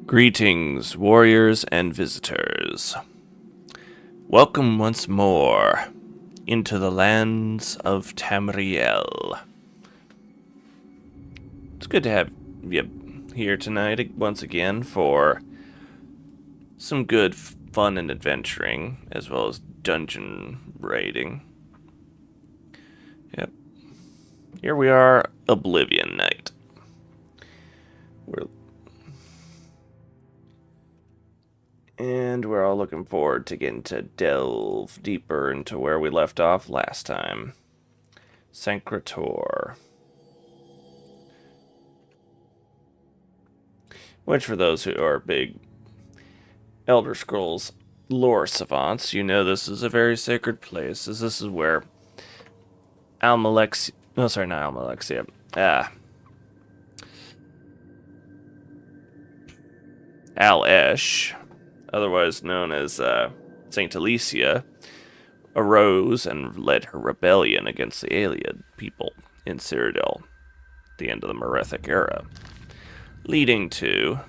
Greetings, warriors and visitors. Welcome once more into the lands of Tamriel. It's good to have you here tonight once again for some good fun and adventuring, as well as dungeon raiding. Yep. Here we are, Oblivion Night. We're all looking forward to getting to delve deeper into where we left off last time. Sancrator. Which, for those who are big Elder Scrolls lore savants, you know this is a very sacred place, as this is where Almalexia... No, sorry, not Almalexia. Al-Esh, otherwise known as Saint Alicia, arose and led her rebellion against the Ayleid people in Cyrodiil, the end of the Merethic era, leading to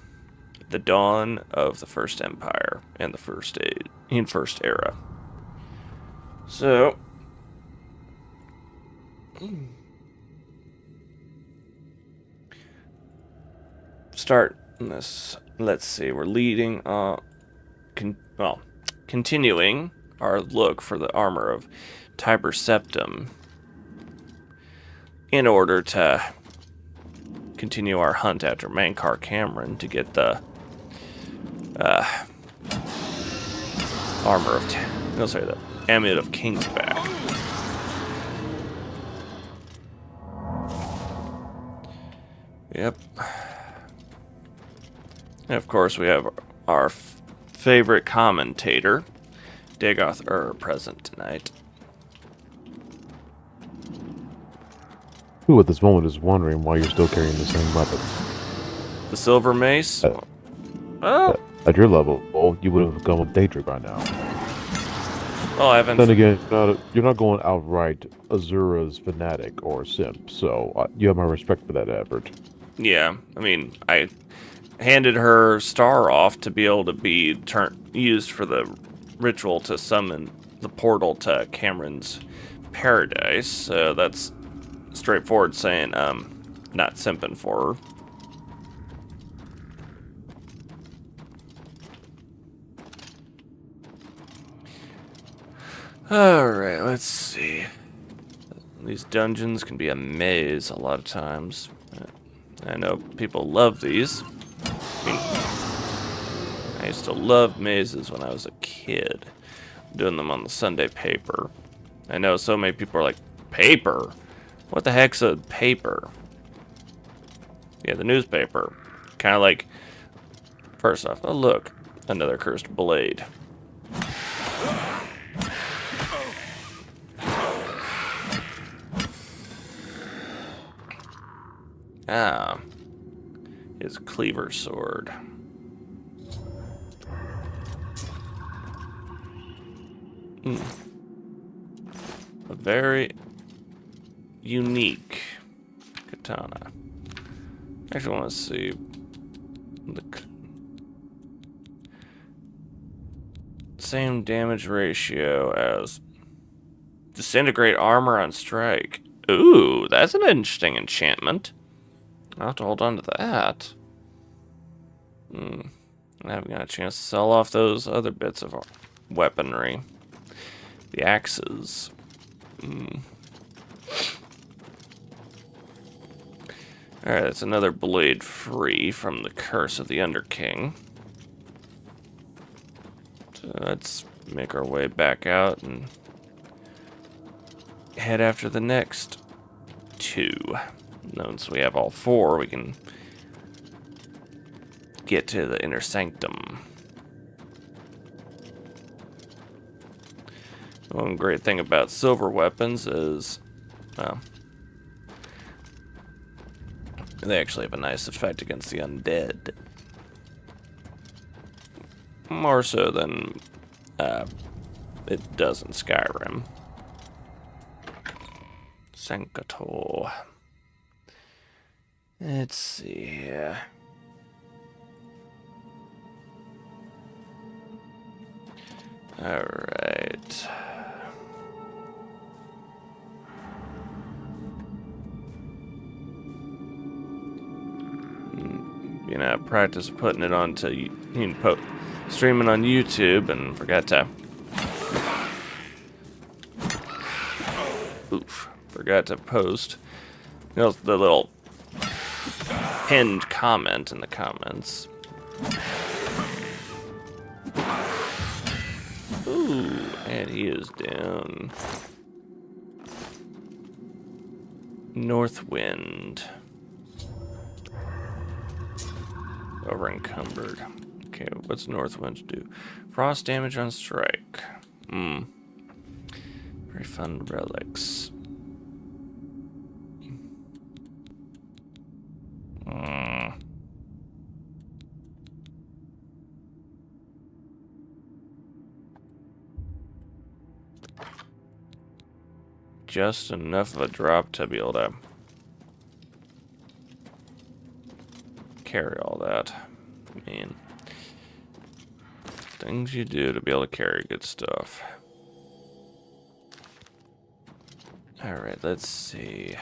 the dawn of the First Empire and the First Era. So, start this. Let's see. We're leading. Continuing our look for the armor of Tiber Septim in order to continue our hunt after Mankar Cameron to get the armor of... the Amulet of Kings back. Yep. And of course, we have our favorite commentator, Dagoth, present tonight. Who at this moment is wondering why you're still carrying the same weapon? The Silver Mace? At your level, you would have gone with Daedric by now. Well, I haven't... Then again, you're not going outright Azura's fanatic or simp, so you have my respect for that effort. Yeah, I mean, I handed her star off to be able to be used for the ritual to summon the portal to Cameron's paradise, so that's straightforward saying, not simping for her. Alright, let's see. These dungeons can be a maze a lot of times. I know people love these. I used to love mazes when I was a kid, doing them on the Sunday paper. I know so many people are like, paper? What the heck's a paper? Yeah, the newspaper. Kind of like, first off, oh look, another cursed blade. Ah, his cleaver sword. A very unique katana. I actually want to see the same damage ratio as disintegrate armor on strike. Ooh, that's an interesting enchantment. I'll have to hold on to that. I haven't got a chance to sell off those other bits of weaponry. The axes. Alright, that's another blade free from the curse of the Underking. So let's make our way back out and head after the next two. Once we have all four, we can get to the inner sanctum. One great thing about silver weapons is, well, they actually have a nice effect against the undead. More so than it does in Skyrim. Sancrator. Let's see here. Alright. You know, practice putting it onto you can streaming on YouTube and forgot to forgot to post the little pinned comment in the comments. Ooh, and he is down. North wind. Over encumbered. Okay, what's north wind do? Frost damage on strike. Refund relics. Just enough of a drop to be able to carry all that. I mean, things you do to be able to carry good stuff. Alright, let's see.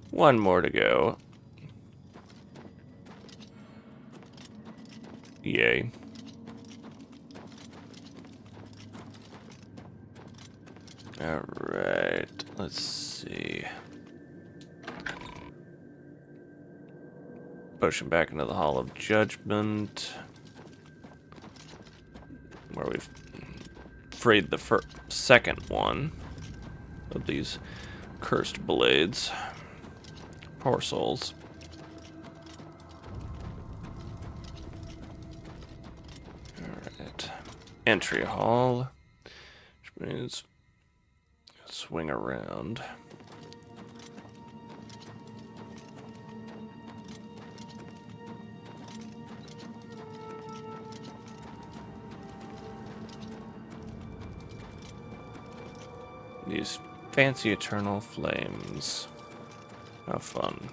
One more to go. Yay. Alright, let's see. Pushing back into the Hall of Judgment, where we've freed the second one of these cursed blades. Poor souls. Alright. Entry hall, which means swing around. These fancy eternal flames. How fun.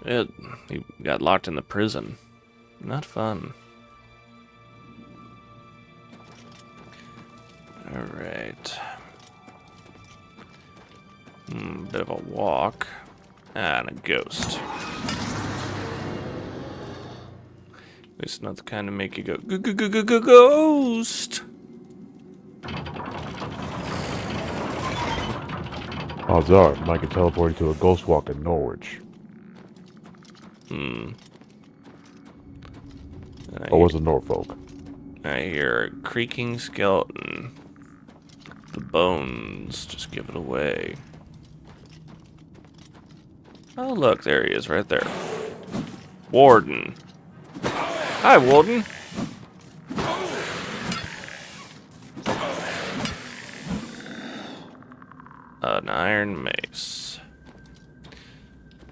He got locked in the prison. Not fun. Alright. Bit of a walk. And a ghost. At least not the kind to make you go ghost. Odds are, Mike can teleport to a ghost walk in Norwich. Or was it Norfolk? I hear a creaking skeleton. The bones just give it away. Oh, look, there he is, right there. Warden. Hi, Warden. An iron mace.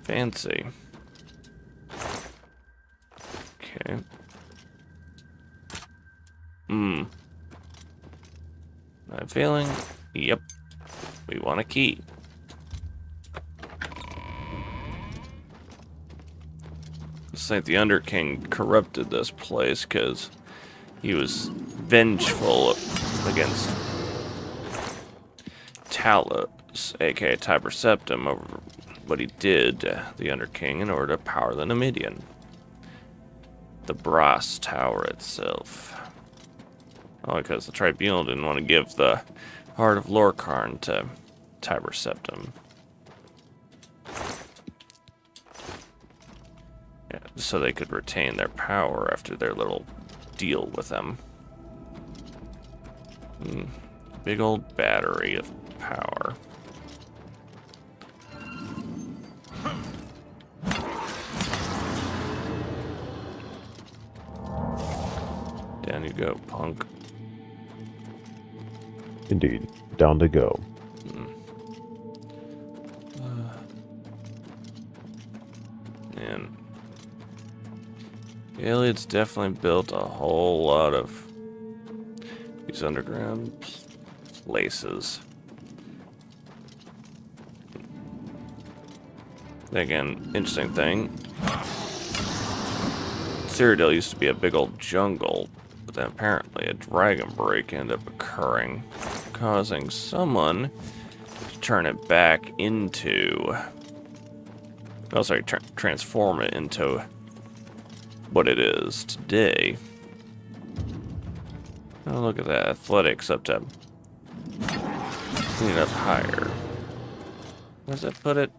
Fancy. Okay. My feeling? Yep. We want a key. It's like the Underking corrupted this place because he was vengeful against Talos, aka Tiber Septim, over what he did to the Underking in order to power the Numidian. The Brass Tower itself. Oh, because the Tribunal didn't want to give the Heart of Lorkharn to Tiber Septim. Yeah, so they could retain their power after their little deal with them. Big old battery of power. Down you go, punk. Indeed. Down to go. Man. Iliad's definitely built a whole lot of these underground places. Again, interesting thing. Cyrodiil used to be a big old jungle, but Then apparently a dragon break ended up occurring, causing someone to turn it back into... Oh, sorry, transform it into what it is today. Oh, look at that. Athletics up to clean up higher. Where does that put it?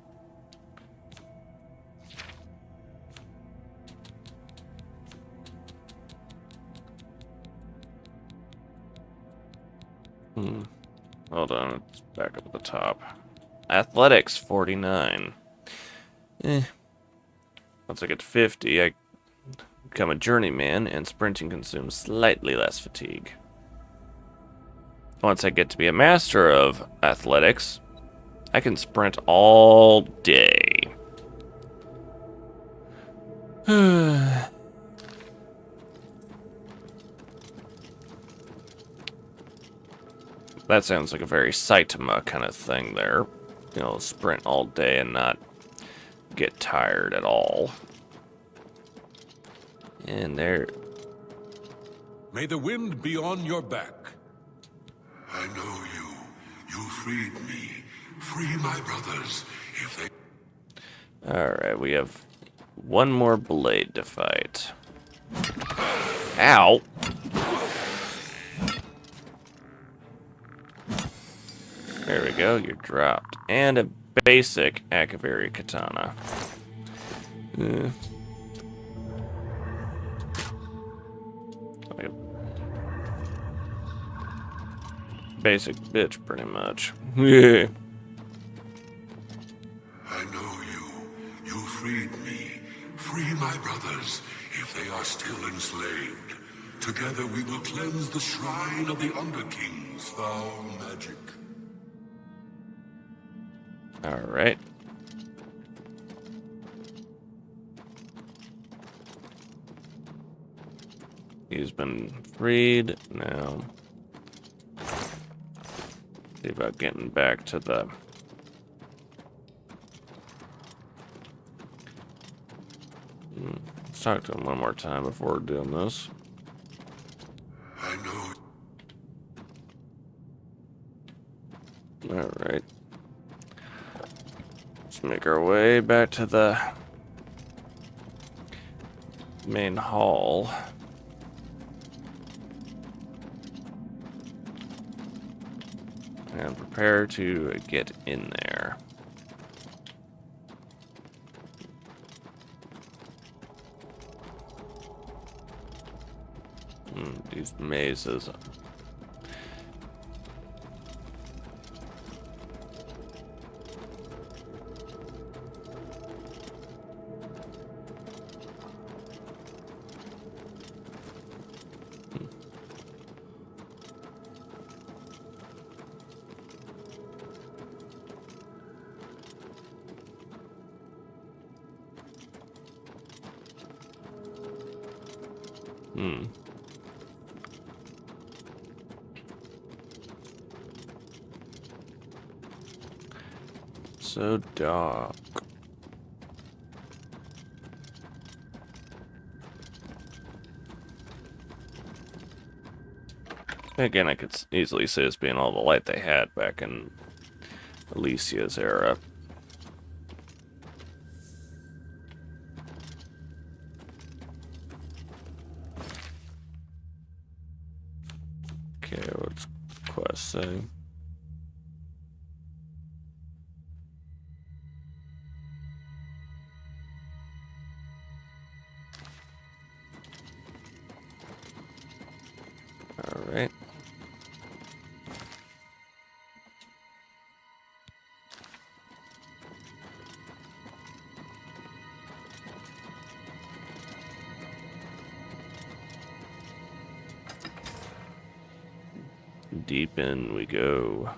Hold on, it's back up at the top. Athletics, 49. Once I get to 50, I become a journeyman, and sprinting consumes slightly less fatigue. Once I get to be a master of athletics, I can sprint all day. That sounds like a very Saitama kind of thing there. You know, sprint all day and not get tired at all. And there... May the wind be on your back. I know you. You freed me. Free my brothers, if they... Alright, we have one more blade to fight. Ow! There we go, you're dropped. And a basic Akaviri katana. Like a basic bitch, pretty much. Yeah. I know you. You freed me. Free my brothers, if they are still enslaved. Together we will cleanse the shrine of the Underking's foul magic. Alright. He's been freed. Now, see about getting back to the... Let's talk to him one more time before we're doing this. I know. Alright. Let's make our way back to the main hall. And prepare to get in there. These mazes. So dark. Again, I could easily see this being all the light they had back in Alicia's era. Okay, what's quest say? Alright. Deep in we go.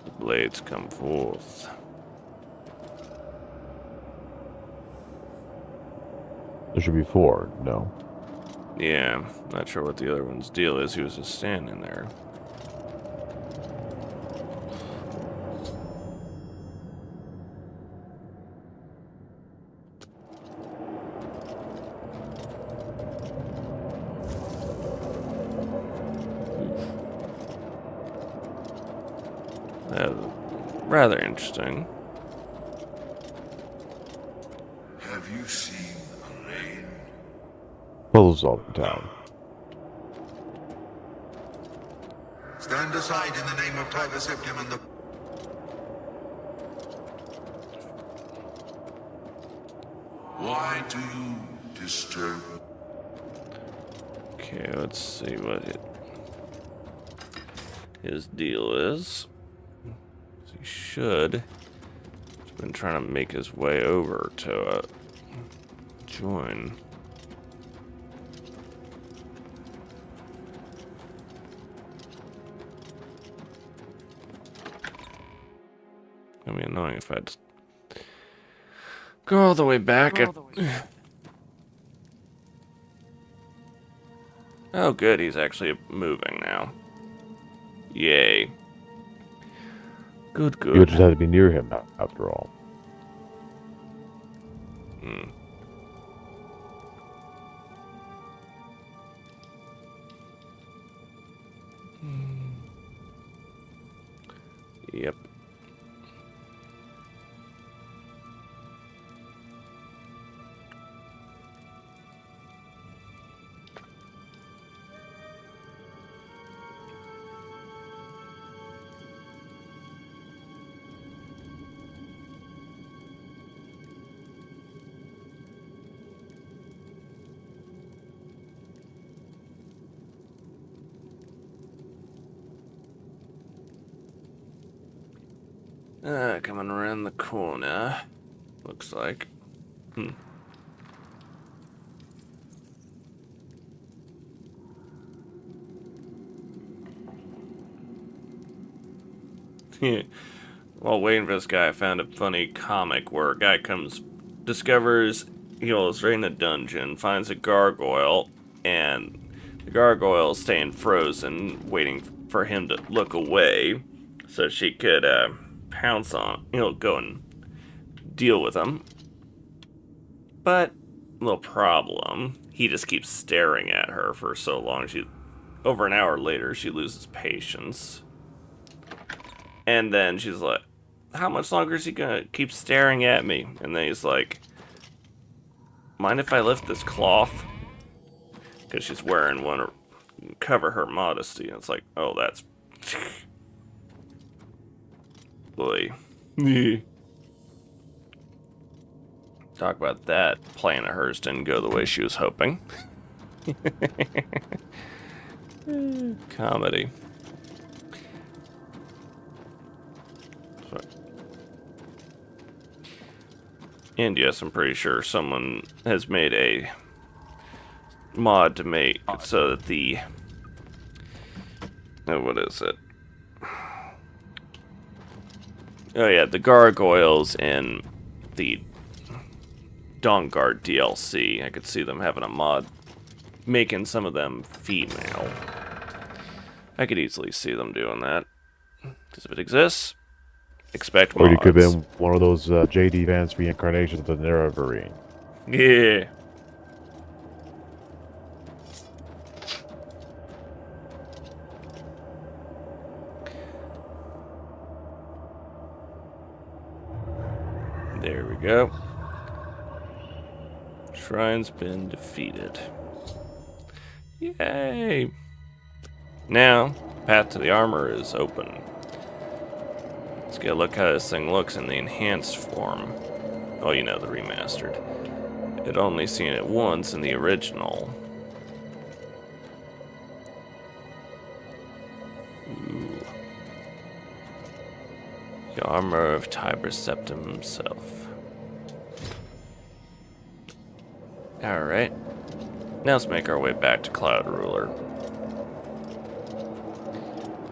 The blades come forth. There should be 4, no. Yeah, not sure what the other one's deal is. He was just standing there. rather interesting. Have you seen Elaine? Puzzles all the time. Stand aside in the name of Tiber Septim and the... Why do you disturb? Okay, let's see what his deal is. He should. He's been trying to make his way over to join. It'd be annoying if I had to go all the way back. Oh, good. He's actually moving now. Yay. Good, You good. just had to be near him after all. Hmm. Yep. Coming around the corner. Looks like. Hmm. While waiting for this guy, I found a funny comic where a guy discovers he was right in a dungeon, finds a gargoyle, and the gargoyle is staying frozen, waiting for him to look away so she could pounce on, go and deal with him. But, little problem, he just keeps staring at her for so long. Over an hour later, she loses patience. And then she's like, how much longer is he gonna keep staring at me? And then he's like, mind if I lift this cloth? Because she's wearing one to cover her modesty. And it's like, oh, that's... Boy. Talk about that. Plan of hers didn't go the way she was hoping. Comedy. And yes, I'm pretty sure someone has made a mod to make it so that the... Oh, what is it? Oh yeah, the gargoyles in the Dawnguard DLC. I could see them having a mod making some of them female. I could easily see them doing that. Because if it exists, expect mods. Or you could have been one of those JD Vance reincarnations of the Nerevarine. Yeah. There we go. Shrine's been defeated. Yay! Now, path to the armor is open. Let's get a look how this thing looks in the enhanced form. Oh, you know, the remastered. I'd only seen it once in the original. Ooh. The armor of Tiber Septim himself. Alright. Now let's make our way back to Cloud Ruler.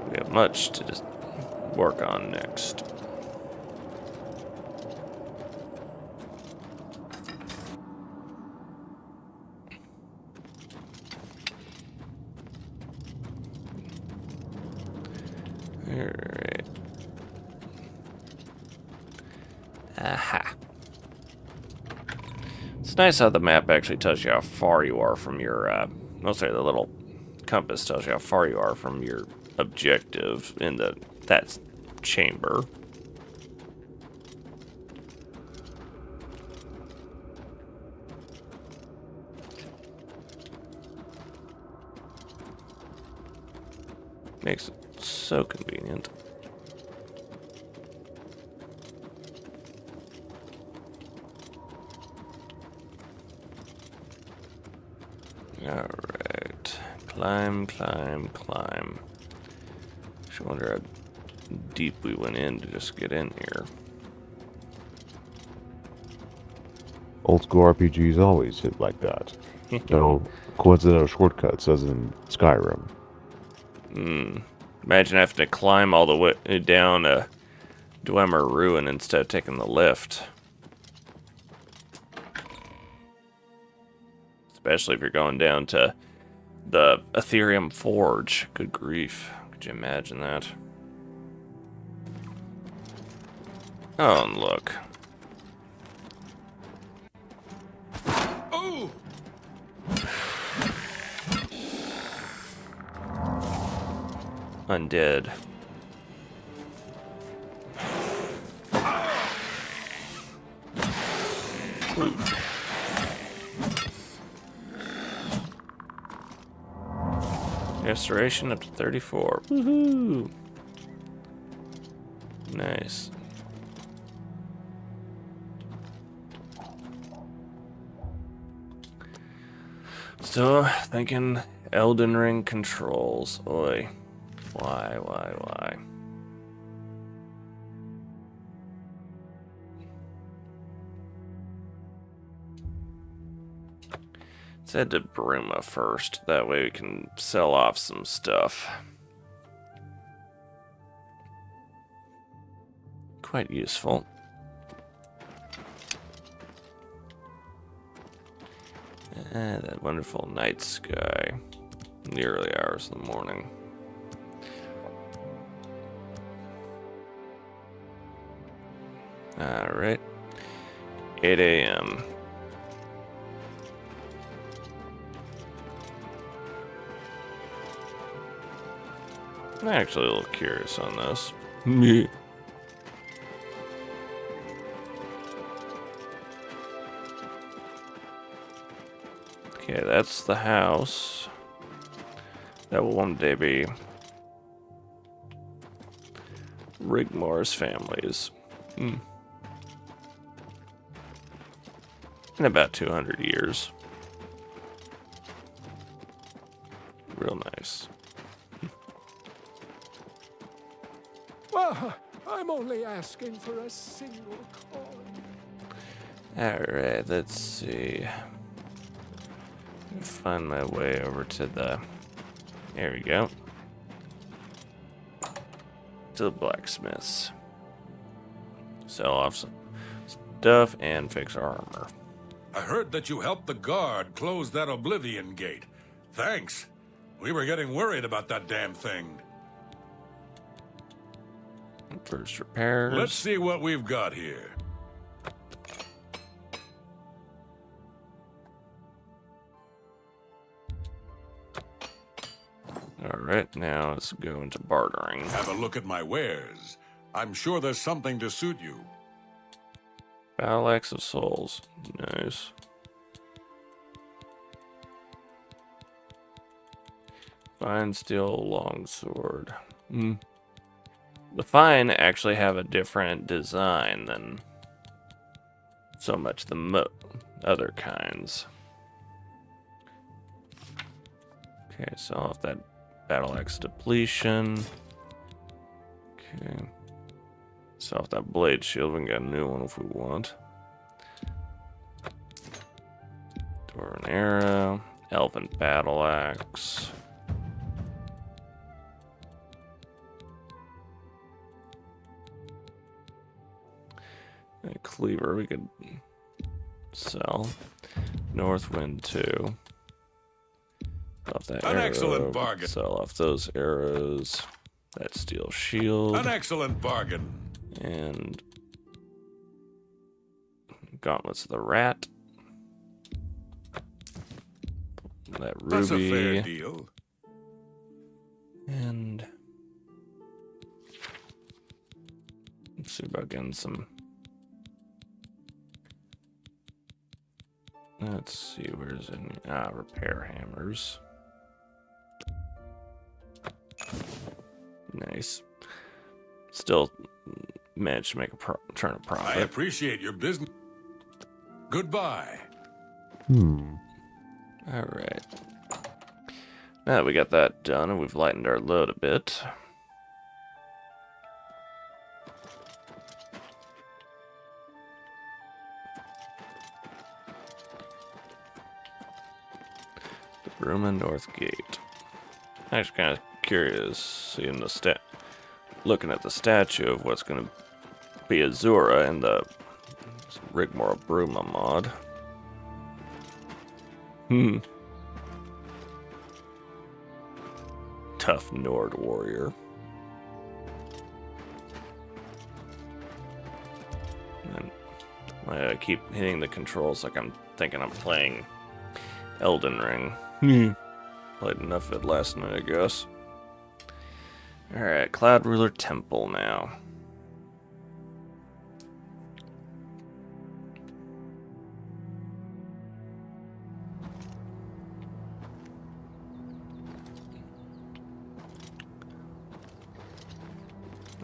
We have much to just work on next. Alright. Aha. It's nice how the map actually tells you how far you are from your, mostly the little compass tells you how far you are from your objective in that chamber. Makes it so convenient. Alright. Climb, climb, climb. Just wonder how deep we went in to just get in here. Old school RPGs always hit like that. No coincidental shortcuts as in Skyrim. Imagine having to climb all the way down a Dwemer ruin instead of taking the lift. Especially if you're going down to the Ethereum Forge. Good grief. Could you imagine that? Oh, and look. Oh! Undead. Restoration up to 34. Woohoo! Nice. Still thinking Elden Ring controls. Oi. Why? Let's head to Bruma first. That way we can sell off some stuff. Quite useful. That wonderful night sky in the early hours of the morning. Alright. 8 a.m. I'm actually a little curious on this. Me. Okay, that's the house. That will one day be Rigmar's family's. In about 200 years. Real nice. Well, I'm only asking for a single coin. Alright, let's see. Find my way over to the... There we go. To the blacksmiths. Sell off some stuff and fix our armor. I heard that you helped the guard close that Oblivion gate. Thanks. We were getting worried about that damn thing. First repairs. Let's see what we've got here. Alright, now let's go into bartering. Have a look at my wares. I'm sure there's something to suit you. Battle Axe of Souls. Nice. Fine steel longsword. The fine actually have a different design than so much the other kinds. Okay, so off that battle axe depletion. Okay. So off that blade shield, we can get a new one if we want. Door and arrow. Elven battle axe. A cleaver we could sell. Northwind 2. Off that An arrow, excellent bargain. Sell off those arrows. That steel shield. An excellent bargain. And gauntlets of the rat. That ruby. That's a fair deal. And let's see about getting some. Let's see, where's it? Repair hammers. Nice. Still managed to make a turn a I profit. appreciate your business. Goodbye. Alright. Now that we got that done and we've lightened our load a bit. The Bruma North Gate. I'm actually kind of curious seeing the looking at the statue of what's going to be Azura in the Rigmore Bruma mod. Tough Nord warrior. And I keep hitting the controls like I'm thinking I'm playing Elden Ring. Played enough of it last night, I guess. Alright, Cloud Ruler Temple now.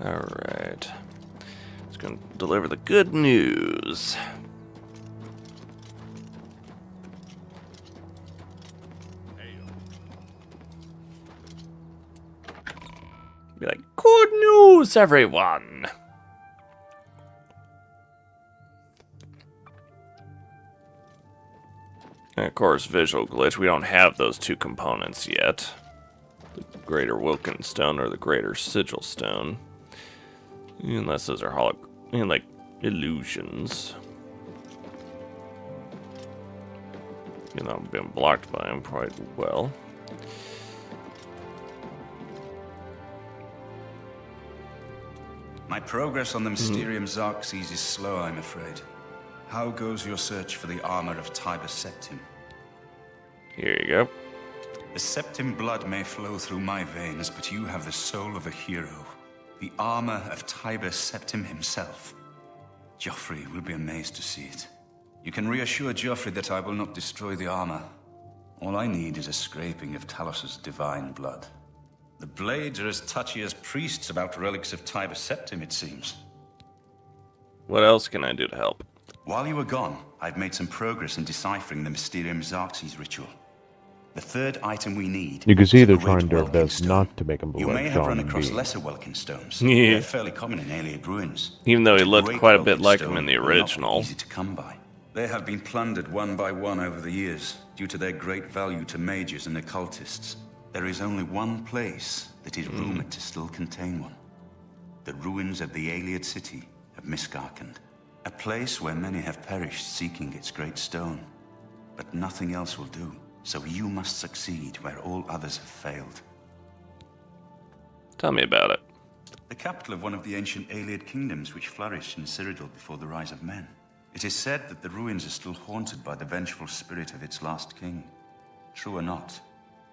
Alright. It's going to deliver the good news. Be like, good news, everyone! And of course, visual glitch. We don't have those two components yet. The Greater Wilken Stone or the Greater Sigil Stone. Unless those are like illusions. You know, I've been blocked by them quite well. My progress on the Mysterium Xarxes is slow, I'm afraid. How goes your search for the armor of Tiber Septim? Here you go. The Septim blood may flow through my veins, but you have the soul of a hero. The armor of Tiber Septim himself. Joffrey will be amazed to see it. You can reassure Joffrey that I will not destroy the armor. All I need is a scraping of Talos's divine blood. The blades are as touchy as priests about relics of Tiber Septim, it seems. What else can I do to help? While you were gone, I've made some progress in deciphering the Mysterium Xarxes ritual. The third item we need. You can see is a they're great trying their Welkin best stone. not to make him look You may like have run John across B. lesser Welkin stones. Yeah. They're fairly common in Ayleid ruins. Even though he But looked great quite a bit Welkin like him stone in the will not be original. Easy to come by. They have been plundered one by one over the years due to their great value to mages and occultists. There is only one place that is rumored to still contain one. The ruins of the Ayleid city of Miskarkand. A place where many have perished seeking its great stone. But nothing else will do, so you must succeed where all others have failed. Tell me about it. The capital of one of the ancient Ayleid kingdoms which flourished in Cyrodiil before the rise of men. It is said that the ruins are still haunted by the vengeful spirit of its last king. True or not,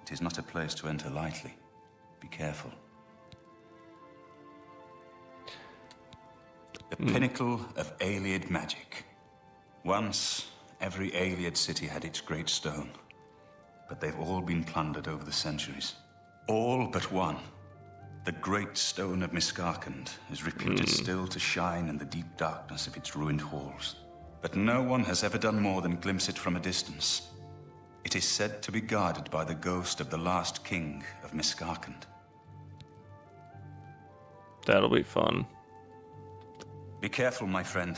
it is not a place to enter lightly. Be careful. The pinnacle of Ayleid magic. Once, every Ayleid city had its great stone. But they've all been plundered over the centuries. All but one. The great stone of Miskarkand is reputed still to shine in the deep darkness of its ruined halls. But no one has ever done more than glimpse it from a distance. It is said to be guarded by the ghost of the last king of Miskarkand. That'll be fun. Be careful, my friend.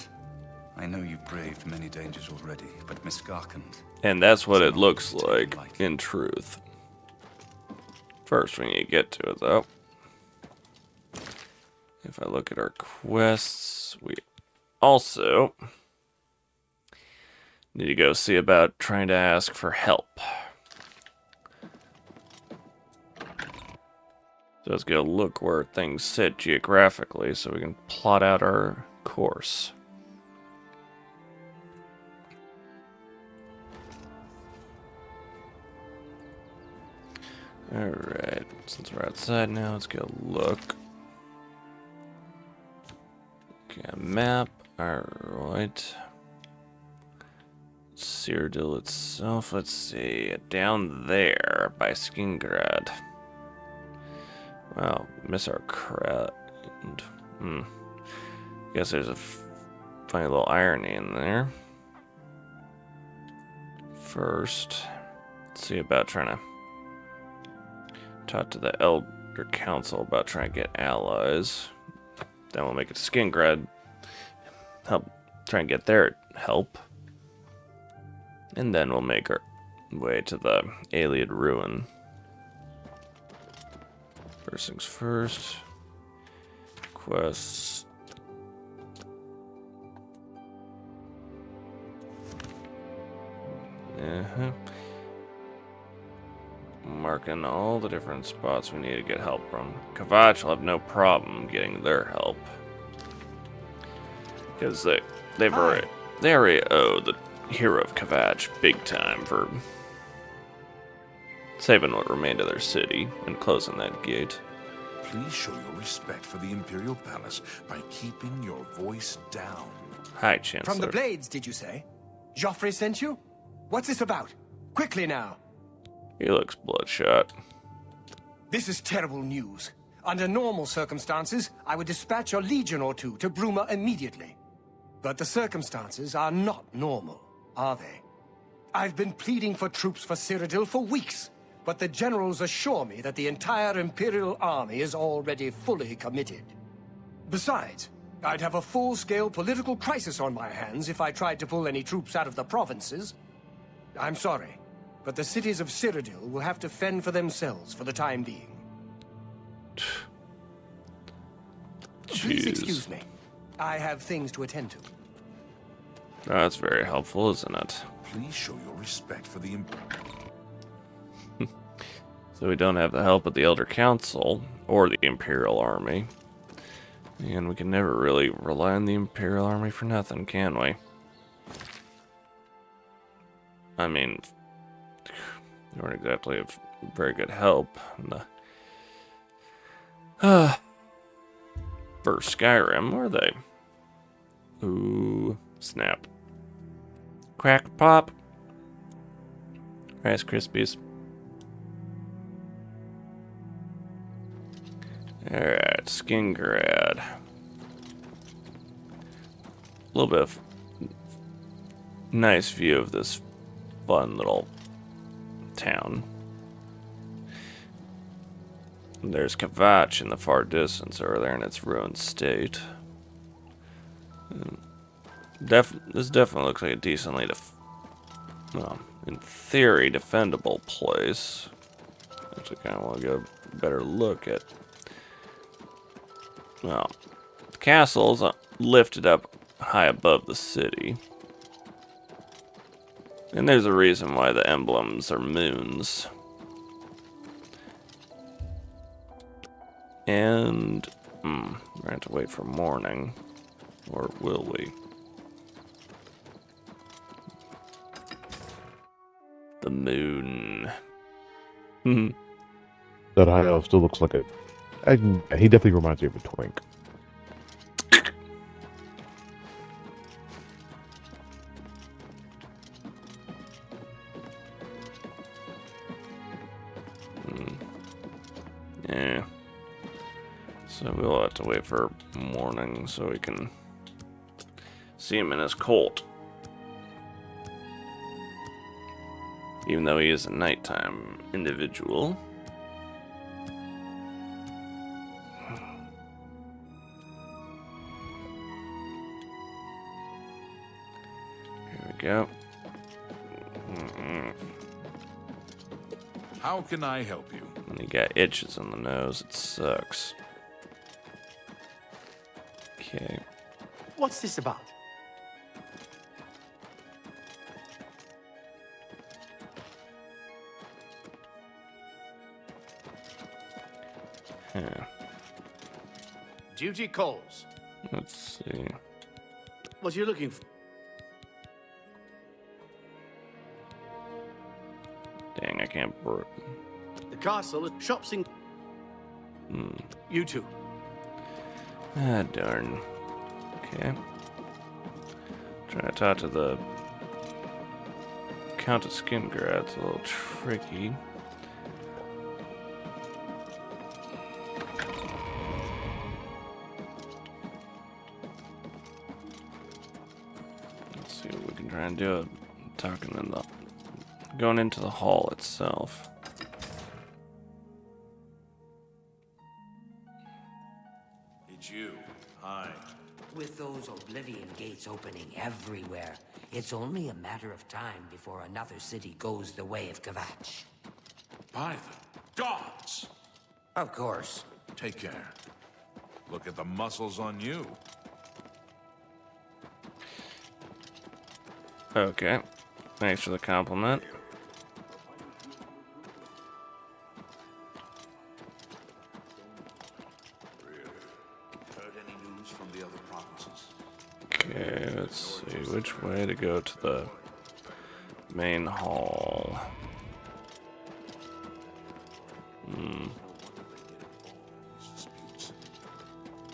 I know you've braved many dangers already, but Miskarkand... And that's what it looks like, in truth. First, when you get to it, though. If I look at our quests, we also need to go see about trying to ask for help. So let's go look where things sit geographically so we can plot out our course. Alright, since we're outside now, let's go look. Okay, map. Alright. Cyrodiil itself, let's see. Down there by Skingrad. Wow, miss our crowd. Guess there's a funny little irony in there. First, let's see about trying to talk to the Elder Council about trying to get allies. Then we'll make it to Skingrad. Help try and get their help. And then we'll make our way to the Ayleid Ruin. First things first. Quests. Marking all the different spots we need to get help from. Kvatch will have no problem getting their help. Because they already owe the hero of Kvatch big time for saving what remained of their city and closing that gate. Please show your respect for the Imperial Palace by keeping your voice down. Hi, Chancellor. From the Blades, did you say? Joffrey sent you? What's this about? Quickly now. He looks bloodshot. This is terrible news. Under normal circumstances, I would dispatch a legion or two to Bruma immediately. But the circumstances are not normal, are they? I've been pleading for troops for Cyrodiil for weeks, but the generals assure me that the entire Imperial army is already fully committed. Besides, I'd have a full-scale political crisis on my hands if I tried to pull any troops out of the provinces. I'm sorry, but the cities of Cyrodiil will have to fend for themselves for the time being. Please excuse me. I have things to attend to. Oh, that's very helpful, isn't it? Please show your respect for the So we don't have the help of the Elder Council or the Imperial Army. And we can never really rely on the Imperial Army for nothing, can we? I mean, they weren't exactly of very good help in the first Skyrim, were they? Ooh, snap. Crack pop. Rice Krispies. Alright, Skingrad. A little bit of nice view of this fun little town. And there's Kvatch in the far distance over there in its ruined state. This definitely looks like a decently, well, in theory, defendable place. Actually, kind of want to get a better look at. Well, the castle's lifted up high above the city. And there's a reason why the emblems are moons. And, we're going to have to wait for morning. Or will we? The moon. That high elf still looks like he definitely reminds me of a twink. Yeah. So we'll have to wait for morning so we can see him in his cult. Even though he is a nighttime individual. Here we go. How can I help you? And he got itches in the nose. It sucks. Okay. What's this about? Yeah. Duty calls. Let's see. What are you looking for? Dang, I can't. The castle, shops in. You too. Ah, darn. Okay. Trying to talk to the Countess Skingrad. It's a little tricky. see what we can try and do. Talking in the going into the hall itself. It's you. Hi. With those Oblivion gates opening everywhere, it's only a matter of time before another city goes the way of Kvatch. By the gods! Of course. Take care. Look at the muscles on you. Okay. Thanks for the compliment. Heard any news from the other provinces? Okay, let's see which way to go to the main hall.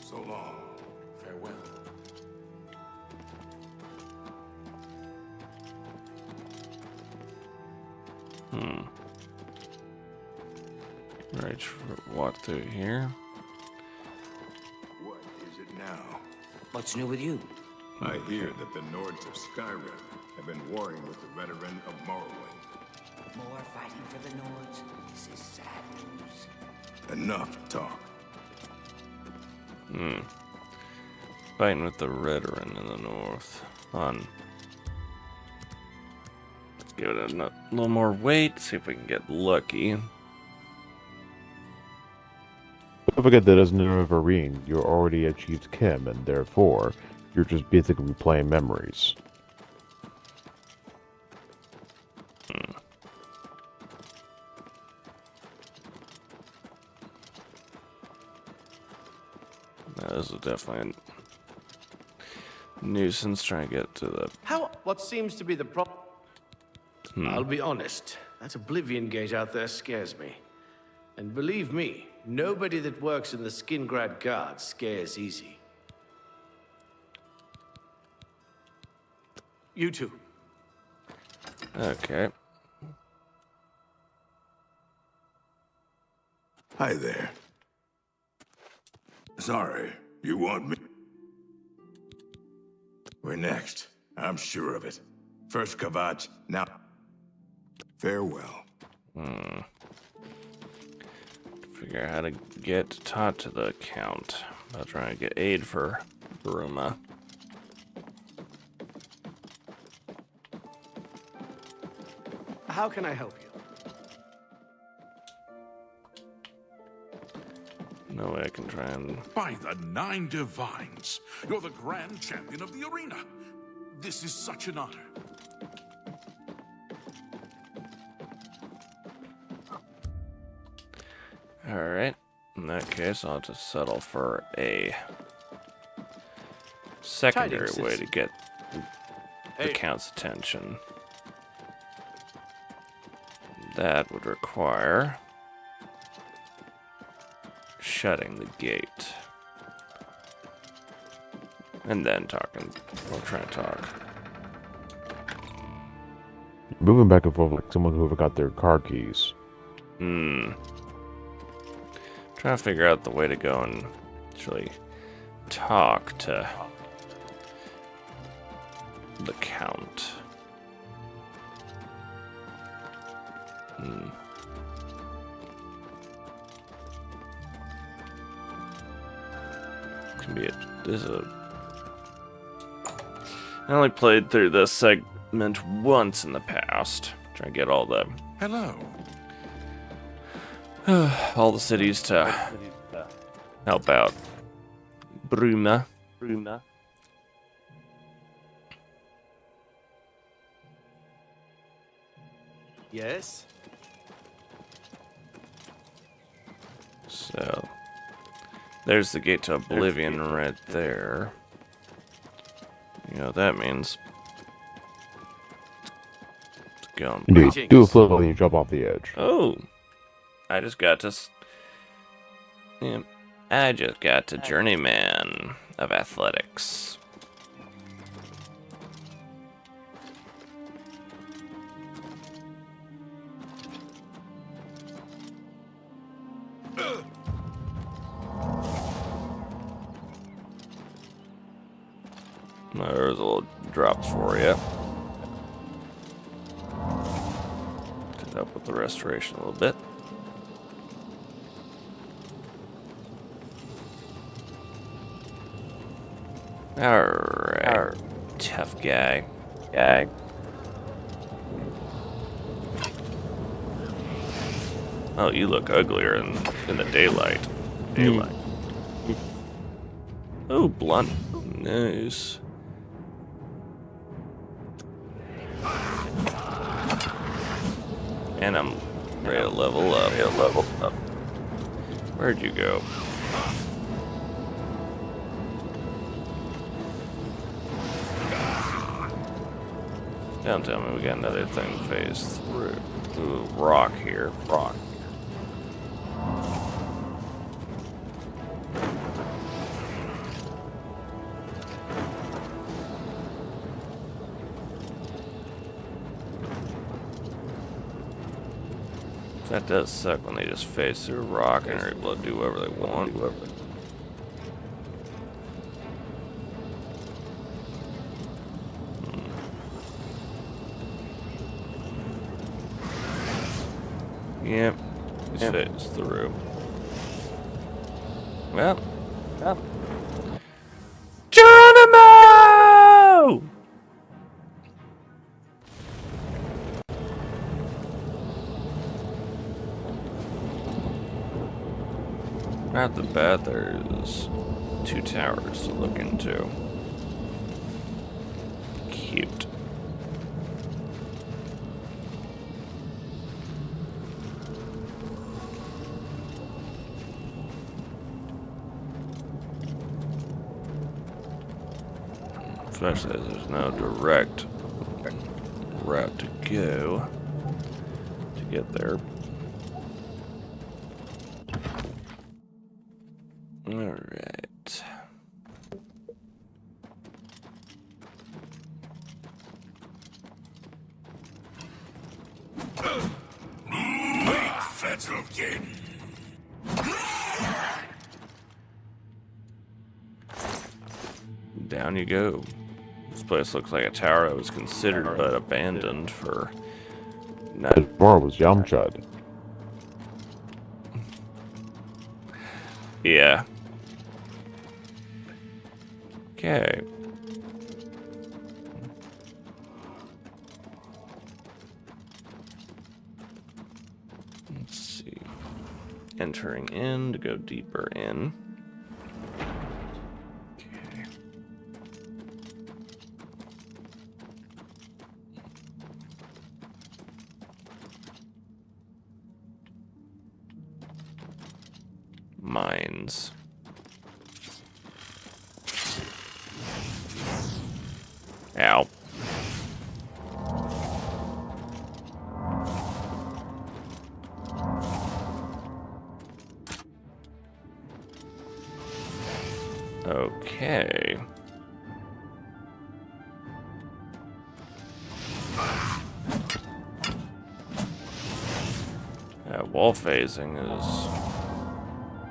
So long. Farewell. Right, walk through here. What is it now? What's new with you? I hear that the Nords of Skyrim have been warring with the veteran of Morrowind. More fighting for the Nords? This is sad news. Enough talk. Fighting with the Veteran in the north. Fun. Let's give it a little more weight, see if we can get lucky. Don't forget that as Nerevarine, you already achieved Kim, and therefore, you're just basically playing memories. This is definitely a nuisance trying to get to the... What seems to be the problem? I'll be honest. That Oblivion gate out there scares me. And believe me, nobody that works in the Skingrad Guard scares easy. You two. Okay. Hi there. Sorry, you want me? We're next. I'm sure of it. First Kvatch, now... Farewell. Figure out how to get taught to the Count. I'll try and get aid for Bruma. How can I help you? No way I can try and... By the Nine Divines! You're the grand champion of the arena! This is such an honor. Alright. In that case, I'll just settle for a secondary Tidings, way to get the Hey. Count's attention. That would require shutting the gate. And then talking. We'll try and talk. Moving back and forth like someone who forgot their car keys. Trying to figure out the way to go and actually talk to the Count. Can be this is I only played through this segment once in the past. Trying to get all the Hello. all the cities to help out Bruma. Yes? So there's the gate to Oblivion right there. You know what that means. It's going. Indeed. Do a flip and you jump off the edge. Oh, I just got to. Yeah, I just got to Journeyman of Athletics. There's a little drop for you. To help with the restoration a little bit. Alright. Tough guy. Oh, you look uglier in the daylight. Oh, blunt. Nice. And I'm ready to level up. Where'd you go? Don't tell me we got another thing phase through. Ooh, rock here. Rock. That does suck when they just phase through rock and are able to do whatever they want. Yep, just phase through. Well, Geronimo! Right off the bat, there's 2 towers to look into. Cute. Especially as there's no direct route to go to get there. Alright. Wait, Fettlekin. Down you go. This place looks like a tower that was considered but abandoned for not. This bar was Yamchad. Yeah. Okay. Let's see. Entering in to go deeper in. Okay. Mines. Ow. Okay. Wall phasing is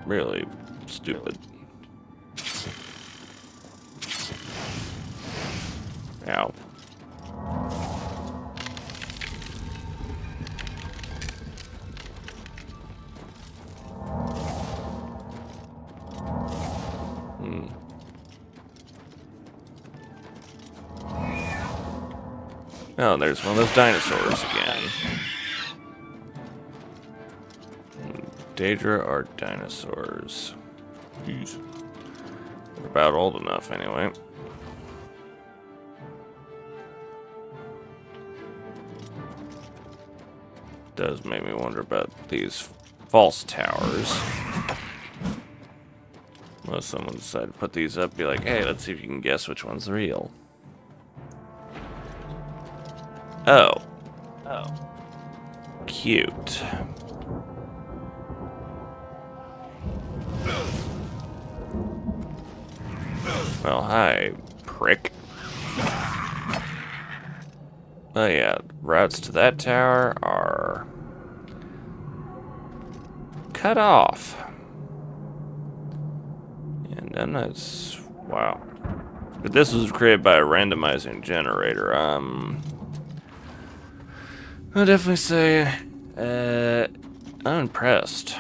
really stupid. Ow. Oh, there's one of those dinosaurs again. Daedra are dinosaurs. Jeez. They're about old enough, anyway. Does make me wonder about these false towers. Unless someone decided to put these up, be like, hey, let's see if you can guess which one's real. Oh. Oh. Cute. Well, hi, prick. Oh yeah, routes to that tower are cut off. And then that's, wow. But this was created by a randomizing generator. I'll definitely say I'm impressed.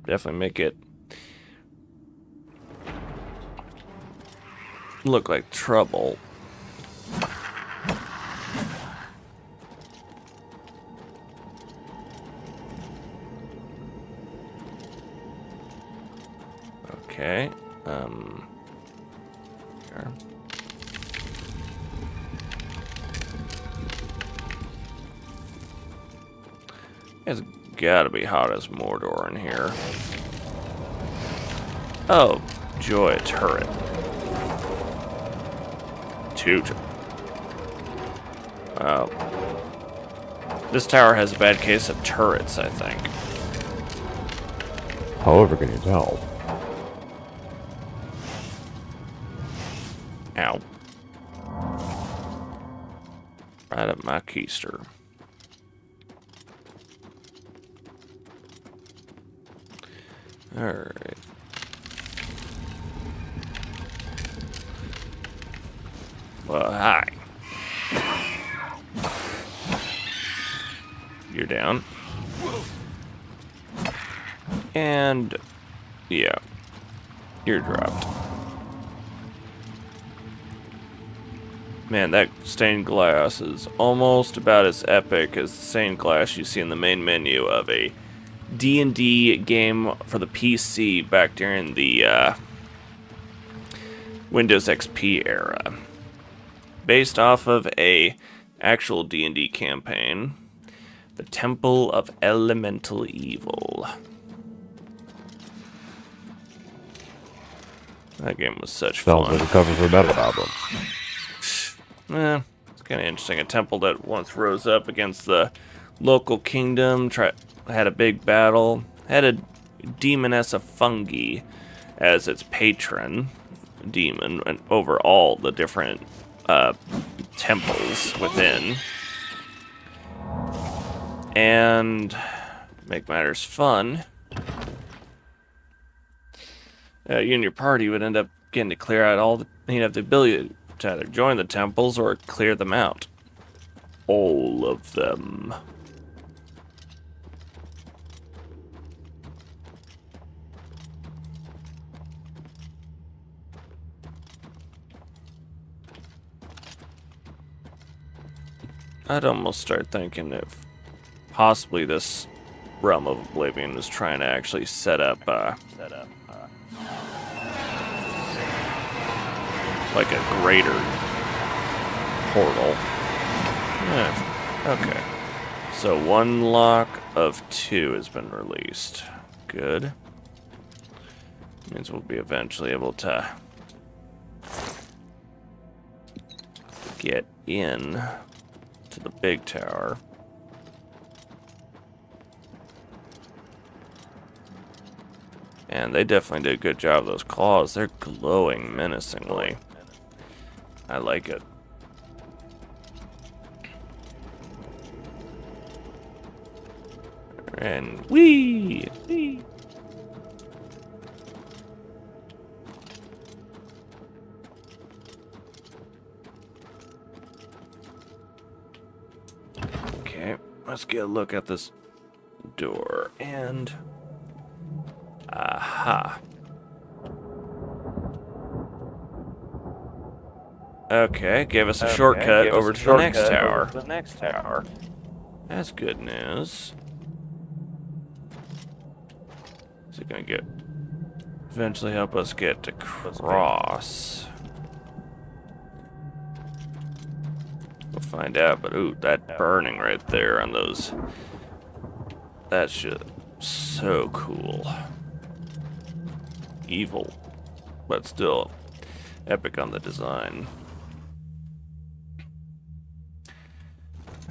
Definitely make it look like trouble. Okay. Here. It's gotta be hot as Mordor in here. Oh, joy, a turret. Wow. This tower has a bad case of turrets, I think. However, can you tell? Ow. Right up my keister. Alright. Well, hi. You're down. And, yeah. You're dropped. Man, that stained glass is almost about as epic as the stained glass you see in the main menu of a D&D game for the PC back during the Windows XP era. Based off of a actual D&D campaign, the Temple of Elemental Evil. That game was such fun. Sounds like a cover for a metal album. It's kind of interesting. A temple that once rose up against the local kingdom, had a big battle, had a demoness of fungi as its patron demon, and over all the different temples within. And make matters fun, you and your party would end up getting to clear out all the. You'd have the ability to either join the temples or clear them out. All of them. I'd almost start thinking if possibly this realm of Oblivion is trying to actually set up like a greater portal. Yeah, okay. So one lock of 2 has been released. Good. Means we'll be eventually able to get in to the big tower. And they definitely did a good job of those claws. They're glowing menacingly. I like it. And whee! Whee! Okay, let's get a look at this door. And aha. Okay, gave us a shortcut over to the next tower. That's good news. Is it gonna eventually help us get to cross? We'll find out, but ooh, that burning right there on those. That's just so cool. Evil, but still epic on the design.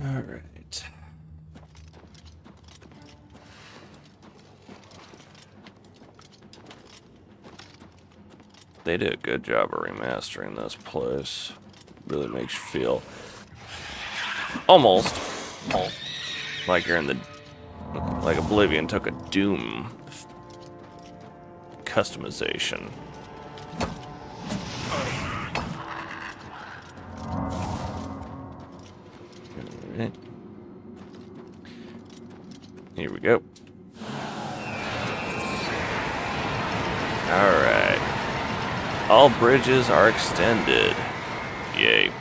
Alright. They did a good job of remastering this place. Really makes you feel almost like you're in the, like Oblivion took a Doom customization. Alright. Here we go. Alright. All bridges are extended. Yay.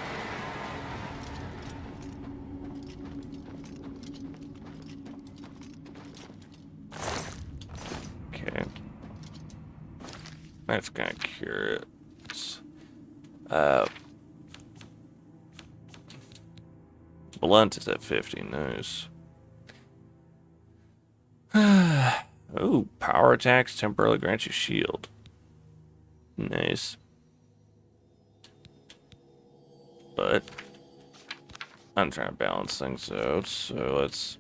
Okay. That's kind of curious. Blunt is at 50. Nice. Oh, power attacks temporarily grant you shield. Nice. But I'm trying to balance things out, so let's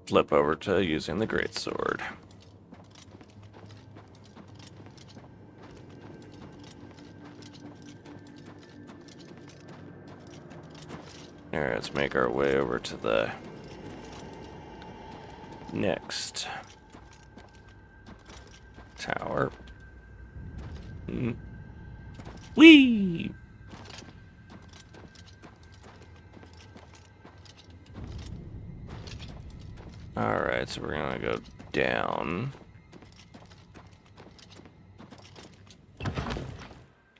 flip over to using the greatsword. Alright, let's make our way over to the next tower. Whee! Alright, so we're gonna go down.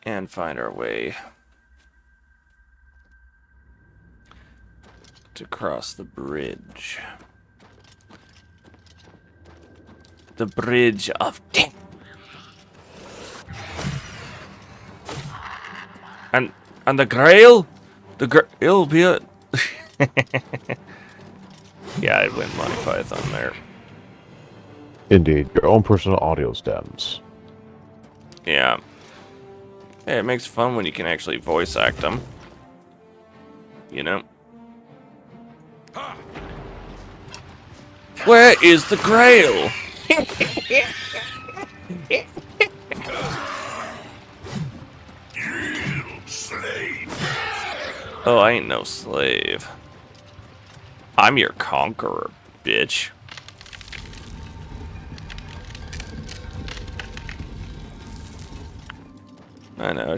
And find our way to cross the bridge. The bridge of death. And the Grail? The Grail be it. Yeah, I'd win Monty Python there. Indeed, your own personal audio stems. Yeah. Hey, it makes fun when you can actually voice act them. You know? Where is the Grail? Oh, I ain't no slave. I'm your conqueror, bitch. I know,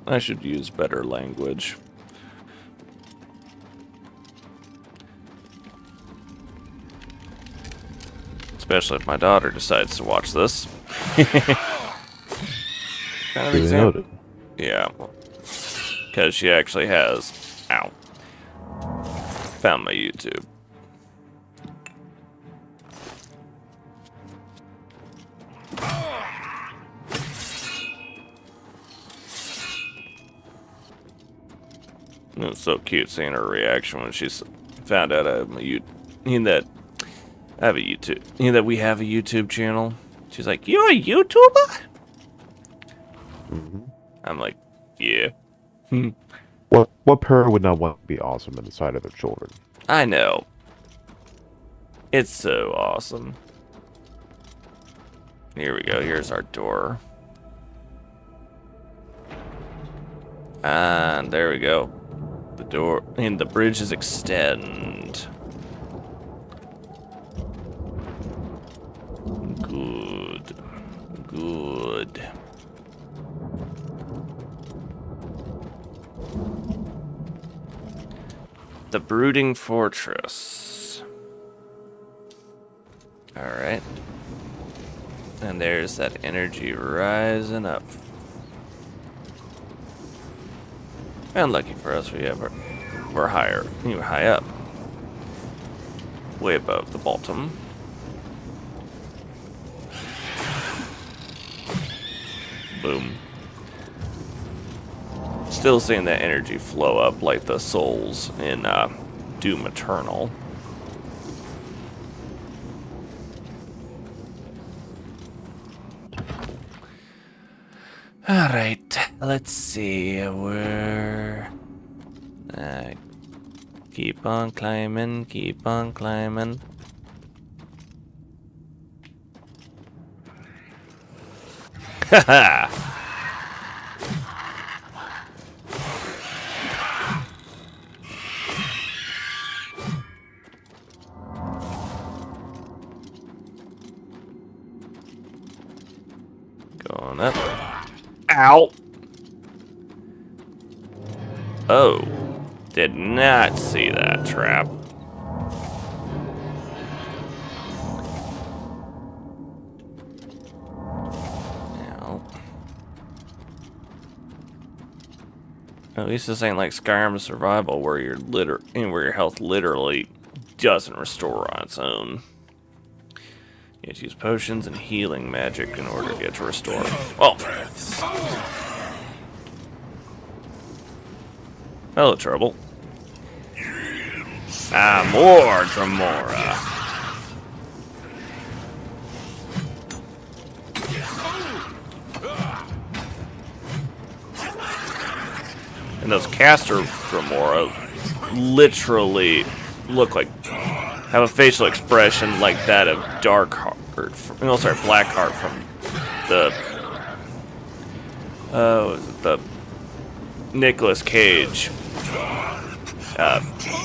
I should use better language. Especially if my daughter decides to watch this. Kind of example. Yeah. Because she actually has. Ow. Found my YouTube. It was so cute seeing her reaction when she found out I have a YouTube. That we have a YouTube channel. She's like, "You're a YouTuber?" Mm-hmm. I'm like, "Yeah." What parent would not want to be awesome in the sight of their children? I know. It's so awesome. Here we go. Here's our door. And there we go. The door and the bridges extend. Good. Good. The Brooding Fortress. Alright. And there's that energy rising up. And lucky for us, we're higher, high up. Way above the bottom. Boom. Still seeing that energy flow up like the souls in Doom Eternal. Alright, let's see. Keep on climbing, keep on climbing. Haha! Going up. Ow! Oh. Did not see that trap. Ow. At least this ain't like Skyrim Survival where your health literally doesn't restore on its own. You have to use potions and healing magic in order to get to restore. Oh! Hello, Trouble. Ah, more Dremora. And those caster Dremora literally look like, have a facial expression like that of Darkheart. Oh, sorry, Blackheart from the Nicolas Cage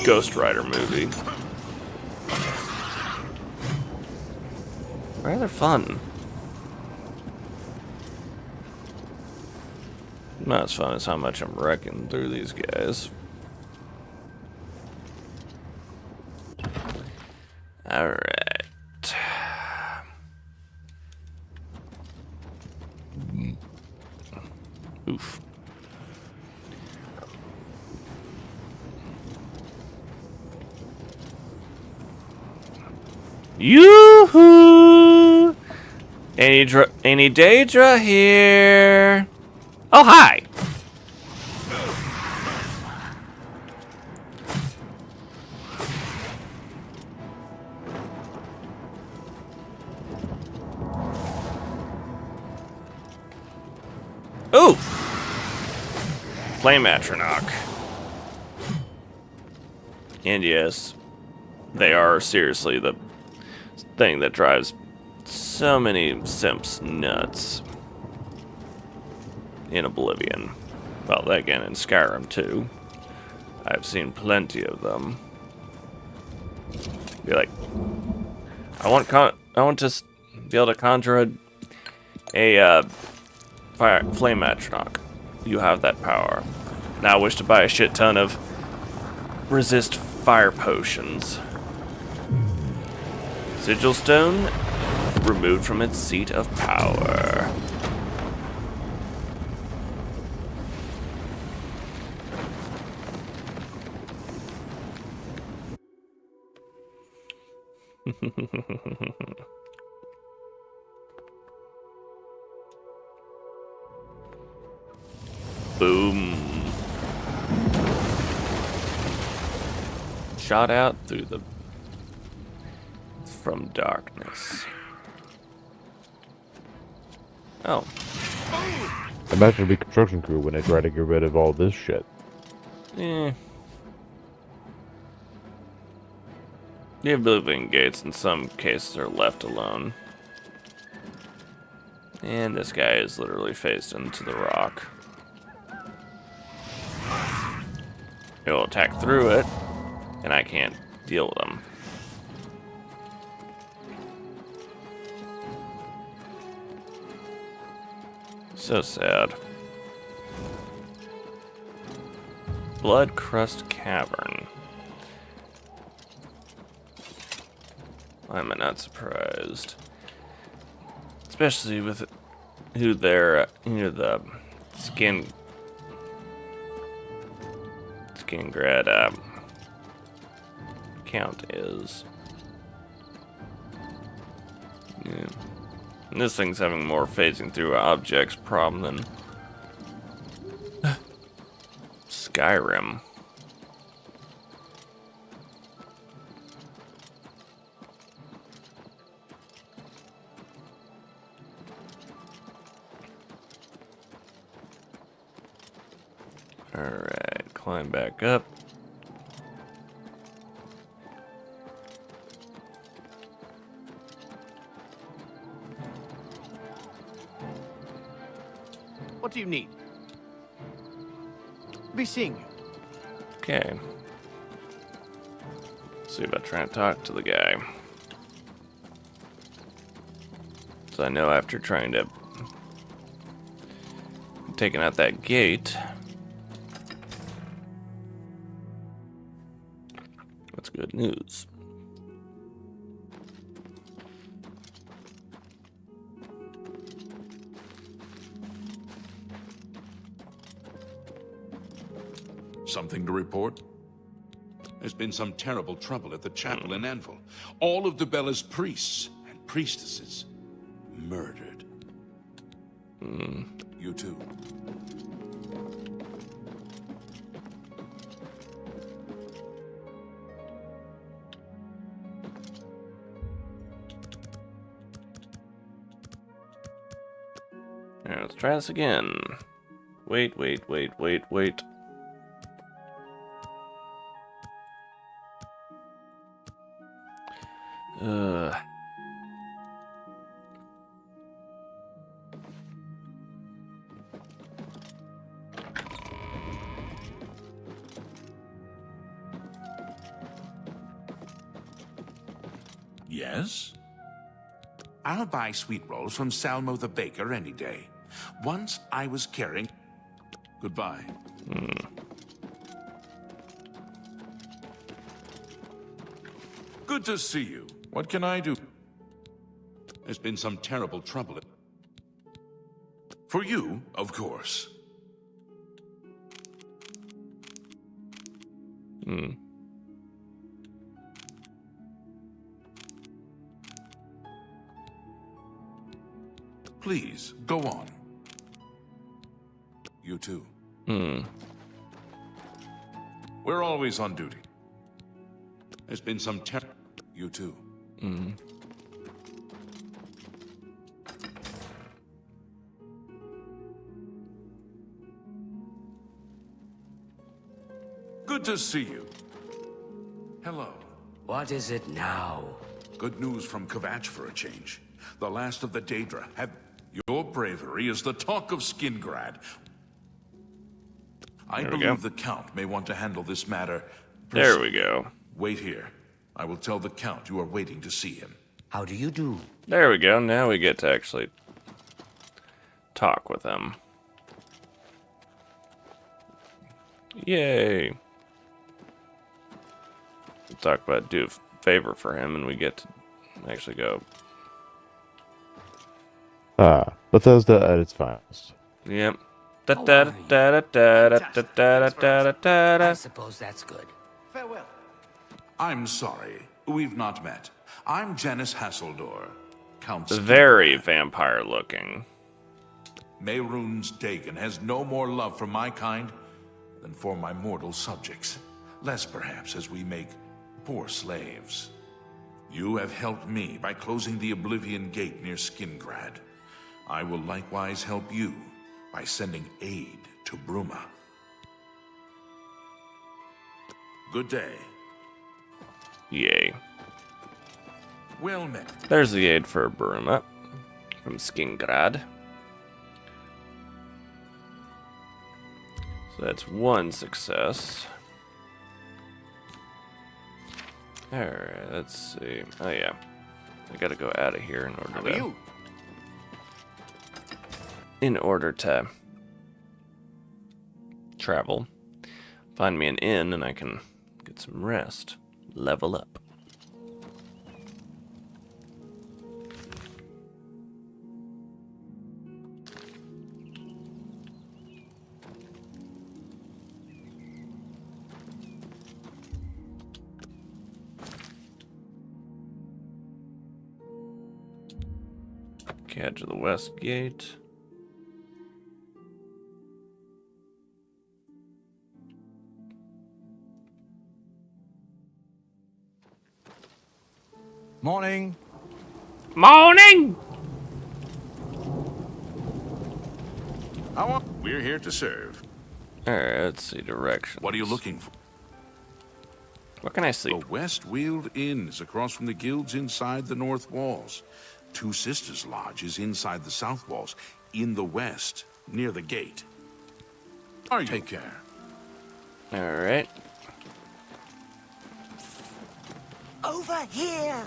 Ghost Rider movie. Rather fun. Not as fun as how much I'm wrecking through these guys. Alright. Oof. Yoo-hoo! Any Daedra here? Oh, hi! Ooh! Flame Atronach. And yes, they are seriously the thing that drives so many simps nuts in Oblivion. Well, again, in Skyrim too. I've seen plenty of them. Be like, I want to be able to conjure a flame atronach. You have that power. Now I wish to buy a shit ton of resist fire potions. Sigil stone removed from its seat of power. Boom. Shot out through the from darkness. Oh. Imagine the construction crew when they try to get rid of all this shit. Eh. The Oblivion gates in some cases are left alone. And this guy is literally faced into the rock. It will attack through it, and I can't deal with him. So sad. Blood Crust Cavern. Why am I not surprised? Especially with who their, the Skingrad count is. Yeah. And this thing's having more phasing through objects problem than Skyrim. Alright, climb back up. What do you need? Be seeing you. Okay. See about trying to talk to the guy. So I know after trying to taking out that gate. That's good news. Something to report? There's been some terrible trouble at the chapel in Anvil. All of Debella's priests and priestesses murdered. You too. Alright, let's try this again. Wait. Yes? I'll buy sweet rolls from Salmo the baker any day. Once I was carrying... Goodbye. Good to see you. What can I do? There's been some terrible trouble. For you, of course. Please, go on. You too. We're always on duty. There's been some You too. Good to see you. Hello. What is it now? Good news from Kvatch for a change. The last of the Daedra have... Your bravery is the talk of Skingrad. I believe the Count may want to handle this matter. There we go. Wait here. I will tell the Count you are waiting to see him. How do you do? There we go. Now we get to actually talk with him. Yay. Talk about do a favor for him, and we get to actually go. Bethesda at its finest. Yep. I suppose that's good. Farewell. I'm sorry. We've not met. I'm Janice Hasseldor, Count Very vampire looking. Mehrunes Dagon has no more love for my kind than for my mortal subjects. Less, perhaps, as we make poor slaves. You have helped me by closing the Oblivion Gate near Skingrad. I will likewise help you by sending aid to Bruma. Good day. Yay. Well met. There's the aid for Bruma from Skingrad. So that's one success. Alright, let's see. Oh yeah. I gotta go out of here in order to travel. Find me an inn and I can get some rest. Level up. Catch the west gate. Morning. Morning! We're here to serve. Alright, let's see directions. What are you looking for? What can I see? The West Weald Inn is across from the guilds inside the north walls. Two Sisters Lodge is inside the south walls, in the west, near the gate. Take care. Alright. Over here.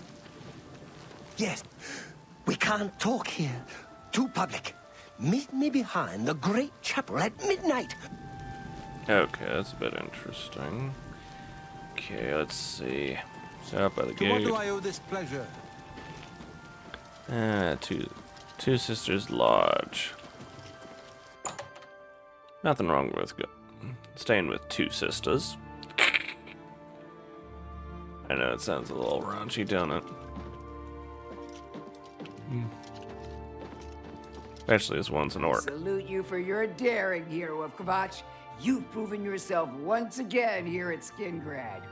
Yes. We can't talk here. Too public. Meet me behind the great chapel at midnight. Okay, that's a bit interesting. Okay, let's see. Set up by the To what gate. do I owe this pleasure? Two Sisters Lodge. Nothing wrong with staying with two sisters. I know it sounds a little raunchy, don't it? Especially as one's an orc. Salute you for your daring, hero of Kvatch. You've proven yourself once again here at Skingrad.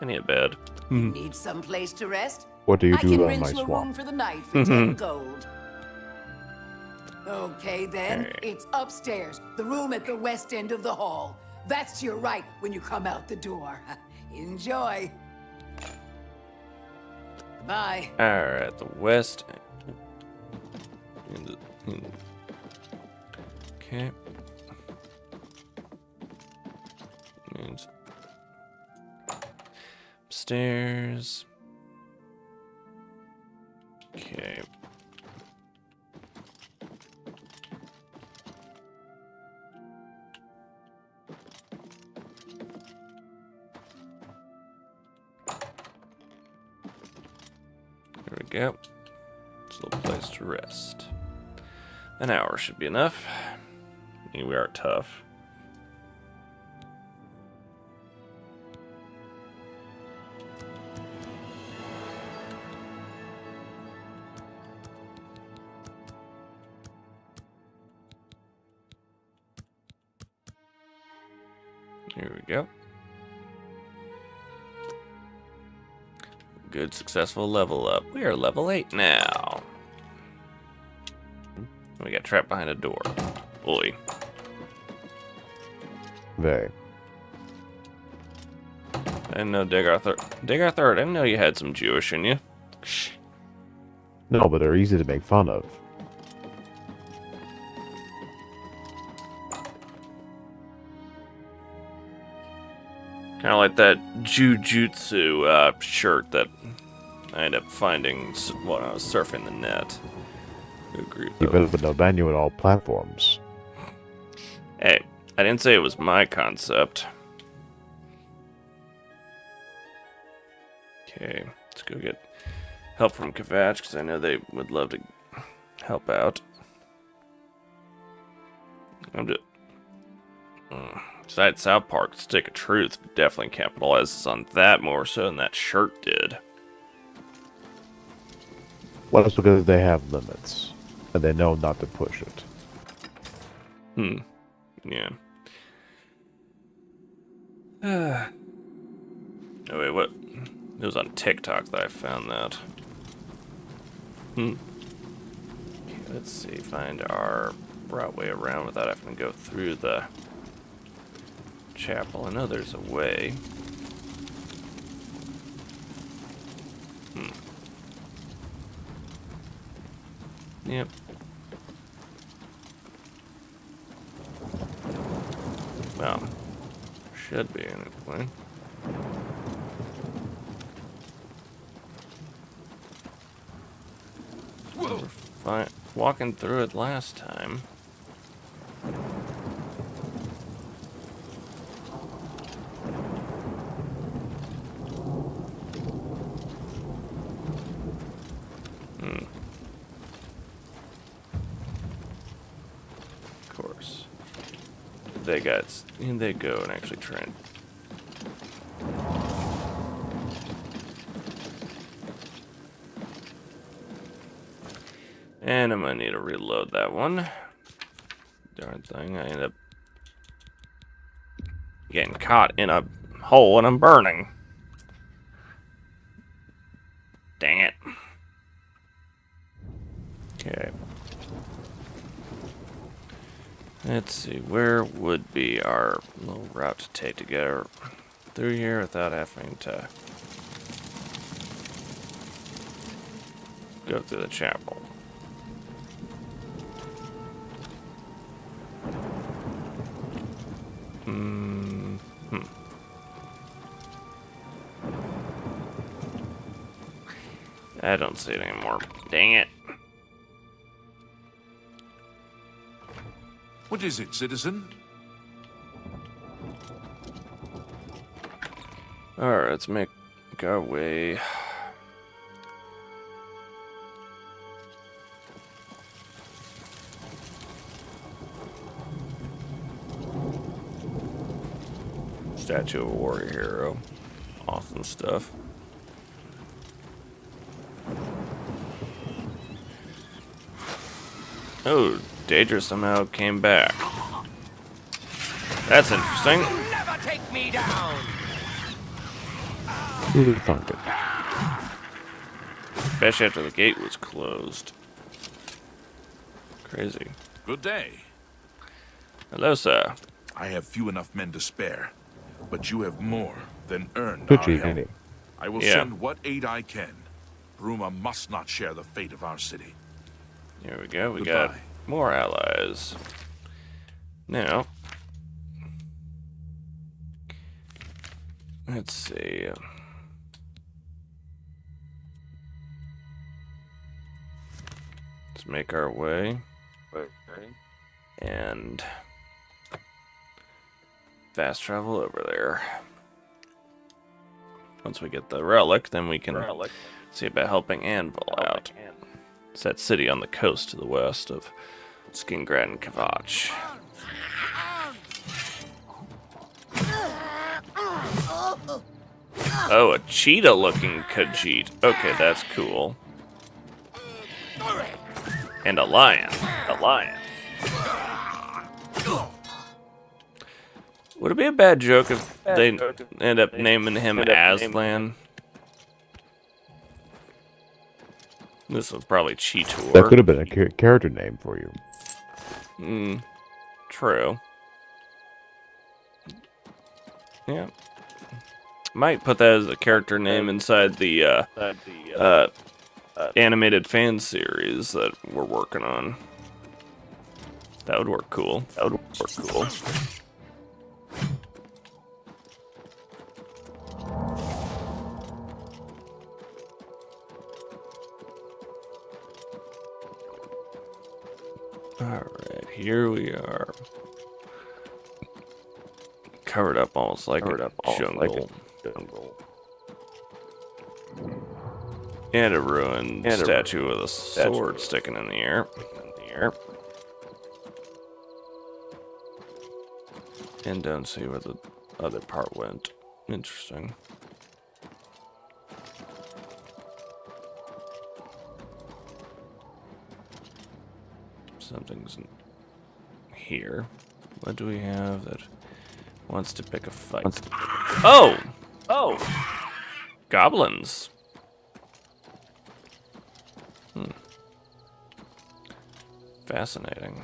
Any bed. Need some place to rest? What do you I do can on rent my you a room swamp? for the night for 10 gold. Okay then, it's upstairs, the room at the west end of the hall. That's to your right when you come out the door. Enjoy. Bye. Alright, the west. Okay. Means upstairs. Okay. There we go. It's a little place to rest. An hour should be enough. I mean, we are tough. Here we go. Good, successful level up. We are level 8 now. We got trapped behind a door. Oi. They. I didn't know Dagoth. Dagoth, I didn't know you had some Jewish in you. No, but they're easy to make fun of. Kind of like that Jujutsu shirt that I ended up finding when I was surfing the net. Agree. You better put no menu on all platforms. Hey, I didn't say it was my concept. Okay, let's go get help from Kvatch, because I know they would love to help out. I'm just... Besides South Park, Stick of Truth definitely capitalizes on that more so than that shirt did. Well, that's because they have limits, and they know not to push it. Yeah. Oh wait, what? It was on TikTok that I found that. Okay, let's see, find our broad way around without having to go through the chapel. I know there's a way. Yep. Well, should be anyway. Fine. Walking through it last time. Of course. They go and actually try and... And I'm gonna need to reload that one. Darn thing, I end up getting caught in a hole and I'm burning. Dang it. Okay. Let's see, where would be our little route to take to get her through here without having to go through the chapel? I don't see it anymore. Dang it. What is it, citizen? Alright, let's make our way. Statue of a warrior hero. Awesome stuff. Oh, Daedra somehow came back. That's interesting. Never take me down! Who would have thunk it? Especially after the gate was closed. Crazy. Good day. Hello, sir. I have few enough men to spare, but you have more than earned Could our you, help. Andy? I will Yeah. send what aid I can. Bruma must not share the fate of our city. Here we go. We Goodbye. got more allies. Now, let's see. Let's make our way. And fast travel over there. Once we get the relic, then we can see about helping Anvil out. It's that city on the coast to the west of Skingrad and Kavach. Oh, a cheetah-looking Khajiit. Okay, that's cool. And a lion. A lion. Would it be a bad joke if they end up naming him Aslan? This was probably Cheetor. That could have been a character name for you. True. Yeah. Might put that as a character name inside the animated fan series that we're working on. That would work cool. That would work cool. Alright, here we are. Covered up almost like a jungle. And a ruined statue with a sword sticking in the air. And don't see where the other part went. Interesting. Something's here. What do we have that wants to pick a fight? Oh! Oh! Goblins. Fascinating.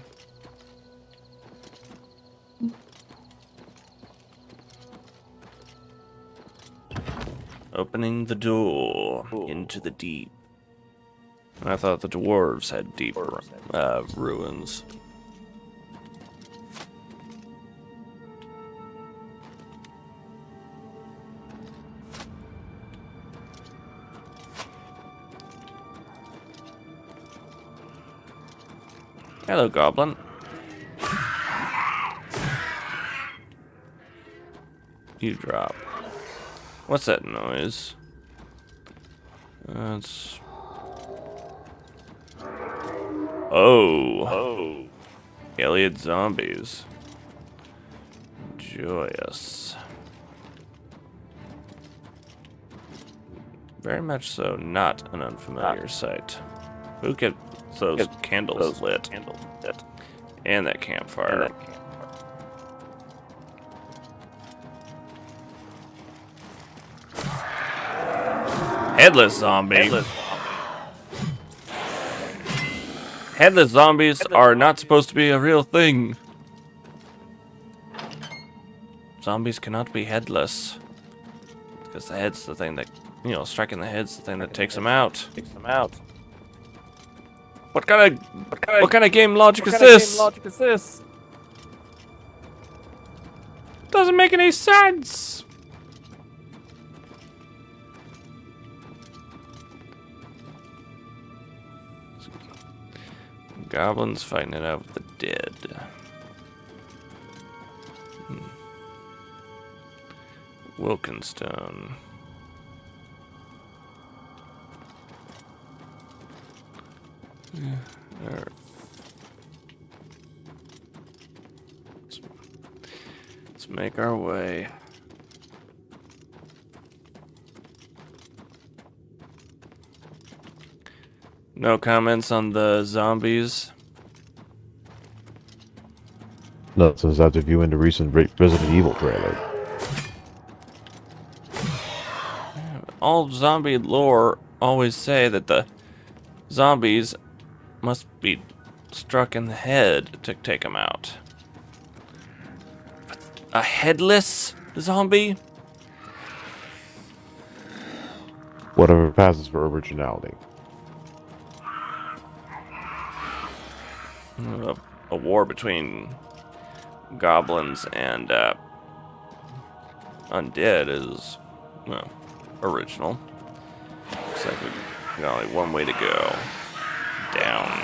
Opening the door into the deep. I thought the dwarves had deep ruins. Hello, goblin. You drop. What's that noise? That's... Oh. Alien zombies. Joyous. Very much so not an unfamiliar sight. Who kept those candles lit? And that campfire. Headless zombie. Headless zombies are not supposed to be a real thing. Zombies cannot be headless. Because the head's the thing that, striking the head's the thing that takes them out. What kind of game logic is this? Doesn't make any sense. Goblins fighting it out with the dead. Wilkinstone. Yeah, alright. Let's make our way. No comments on the zombies? No, since after viewing the recent Resident Evil trailer. All zombie lore always say that the zombies must be struck in the head to take them out. But a headless zombie? Whatever passes for originality. A war between goblins and undead is, well, original. Looks like we got only one way to go. Down.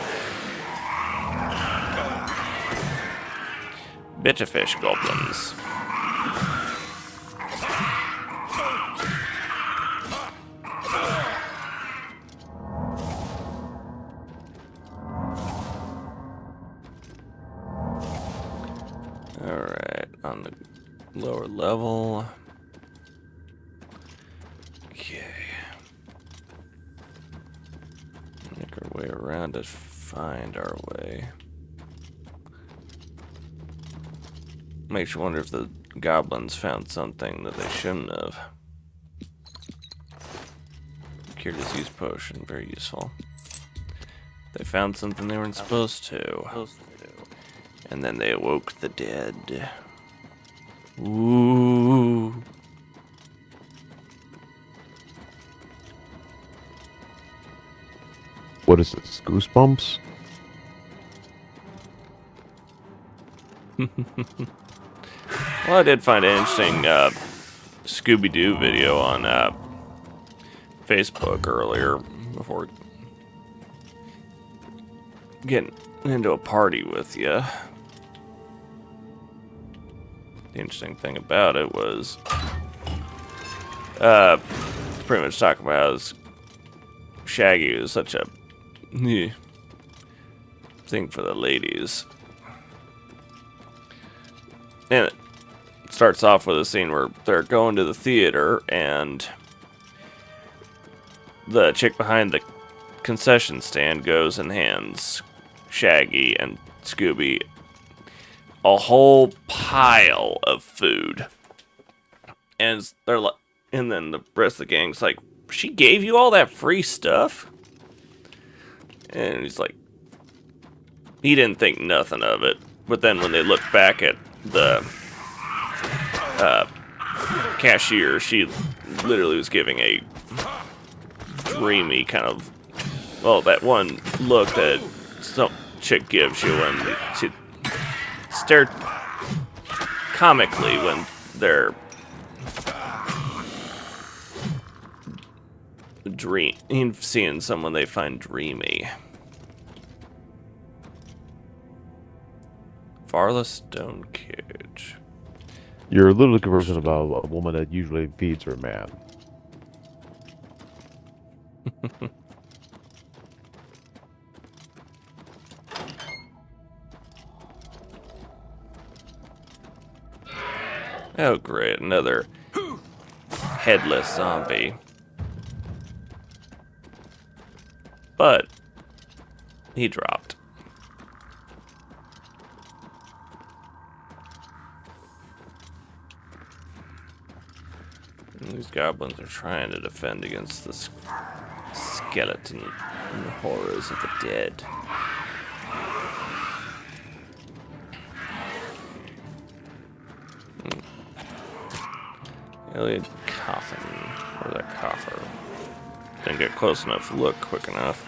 Bit of fish goblins. Alright, on the lower level. Okay. Make our way around to find our way. Makes you wonder if the goblins found something that they shouldn't have. Cure disease potion, very useful. They found something they weren't supposed to. And then they awoke the dead. Ooh. What is this? Goosebumps? Well, I did find an interesting Scooby-Doo video on Facebook earlier before getting into a party with you. The interesting thing about it was pretty much talking about how Shaggy is such a thing for the ladies. And it starts off with a scene where they're going to the theater and the chick behind the concession stand goes and hands Shaggy and Scooby a whole pile of food. And they're like, and then the rest of the gang's like, she gave you all that free stuff? And he's like, he didn't think nothing of it. But then when they look back at the cashier, she literally was giving a dreamy kind of, well, that one look that some chick gives you when she stared comically when they're seeing someone they find dreamy. Farless Stone Cage. You're literally conversing about a woman that usually feeds her man. Oh great, another headless zombie. But he dropped. And these goblins are trying to defend against the skeleton and the horrors of the dead. Alien coffin. Where's that coffer? Didn't get close enough to look quick enough.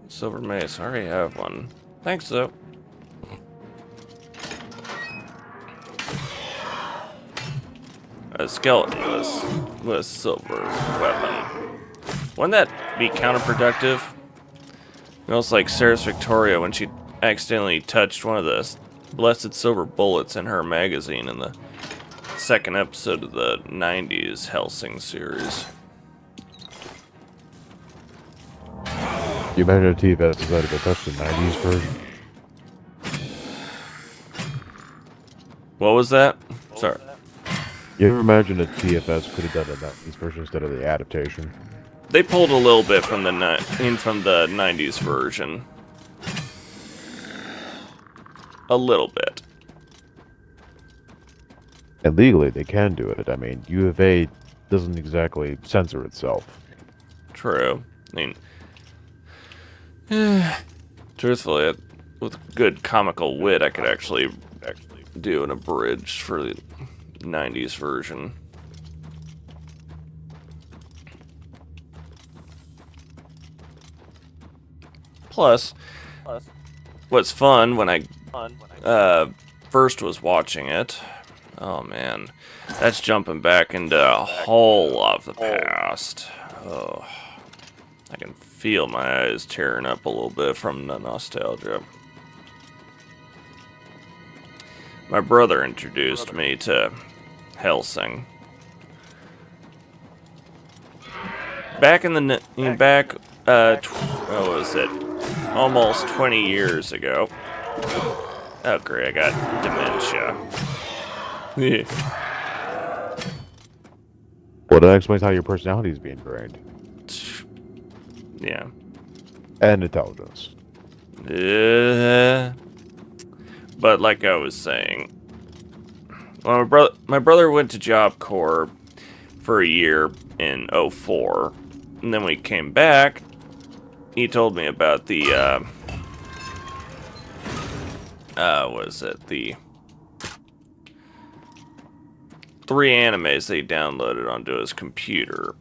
Silver mace. I already have one. Thanks, though. A skeleton with a silver weapon. Wouldn't that be counterproductive? You know, it's like Sarah's Victoria when she accidentally touched one of the blessed silver bullets in her magazine in the second episode of the 90s Helsing series. You imagine a TFS decided to touch the 90s version? What was that? Sorry. You ever imagine a TFS could have done the 90s version instead of the adaptation? They pulled a little bit from the 90s version. A little bit. And legally, they can do it. I mean, U of A doesn't exactly censor itself. True. I mean, truthfully, with good comical wit, I could actually do an abridged for the 90s version. Plus, what's fun when I first was watching it, oh man, that's jumping back into a whole lot of the past. Oh, I can feel my eyes tearing up a little bit from the nostalgia. My brother introduced me to Helsing. Back in the what was it? Almost 20 years ago. Oh great, I got dementia. Well, that explains how your personality is being drained. Yeah. And intelligence. But like I was saying, well, my brother went to Job Corps for a year in 2004, and then when he came back, he told me about the the 3 animes that he downloaded onto his computer.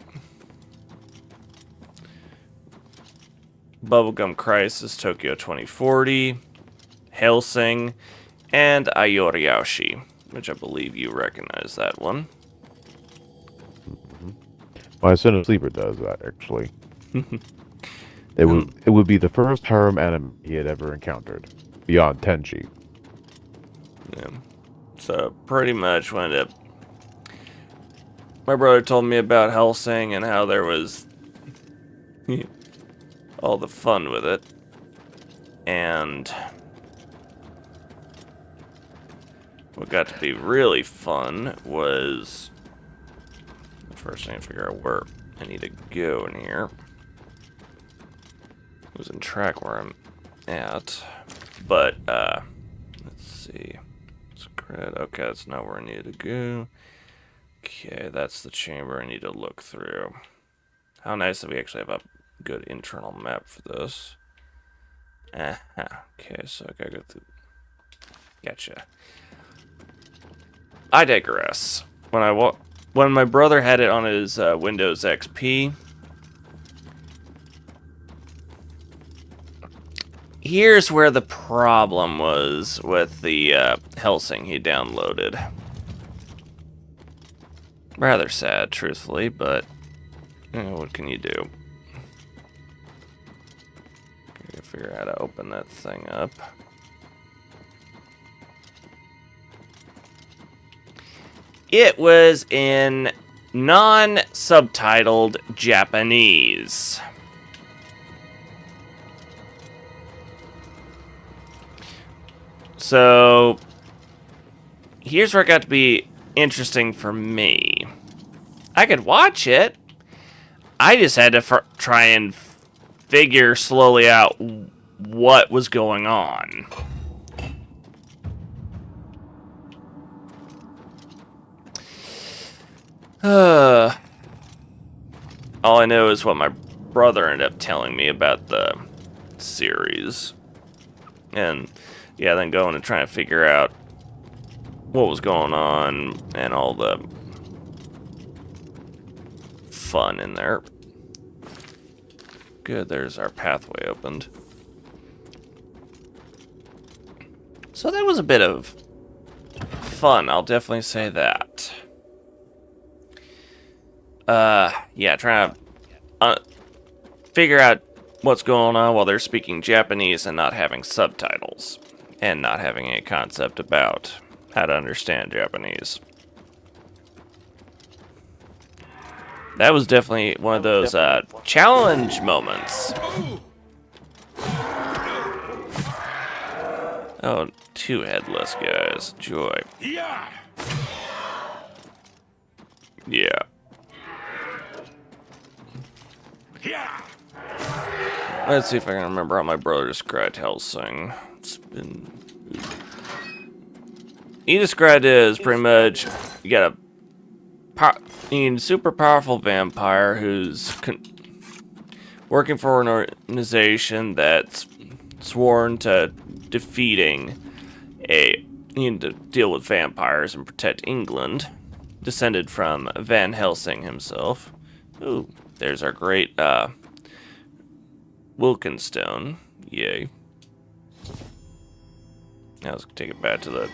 Bubblegum Crisis Tokyo 2040, Helsing, and Ayoriyashi, which I believe you recognize that one. My son of sleeper does that, actually. It would be the first harem anime he had ever encountered, beyond Tenchi. Yeah. So pretty much my brother told me about Helsing and how there was all the fun with it. And what got to be really fun was, first I need to figure out where I need to go in here. Losing track where I'm at. But, let's see. Spread. Okay, that's not where I need to go. Okay, that's the chamber I need to look through. How nice that we actually have a good internal map for this. Okay, so I gotta go through. Gotcha. I digress. When my brother had it on his Windows XP, here's where the problem was with the Helsing he downloaded. Rather sad, truthfully, but what can you do? Gotta figure out how to open that thing up. It was in non-subtitled Japanese. So, here's where it got to be interesting for me. I could watch it. I just had to try and figure slowly out what was going on. All I know is what my brother ended up telling me about the series. And yeah, then going and trying to figure out what was going on and all the fun in there. Good, there's our pathway opened. So that was a bit of fun, I'll definitely say that. Yeah, trying to figure out what's going on while they're speaking Japanese and not having subtitles, and not having a concept about how to understand Japanese. That was definitely one of those challenge moments. Oh, 2 headless guys. Joy. Yeah. Yeah. Yeah. Let's see if I can remember how my brother described Hellsing. It's been... He described it as pretty much, you got a super powerful vampire who's working for an organization that's sworn to defeating to deal with vampires and protect England, descended from Van Helsing himself. Ooh, there's our great Wilkenstone. Yay. Now let's take it back to the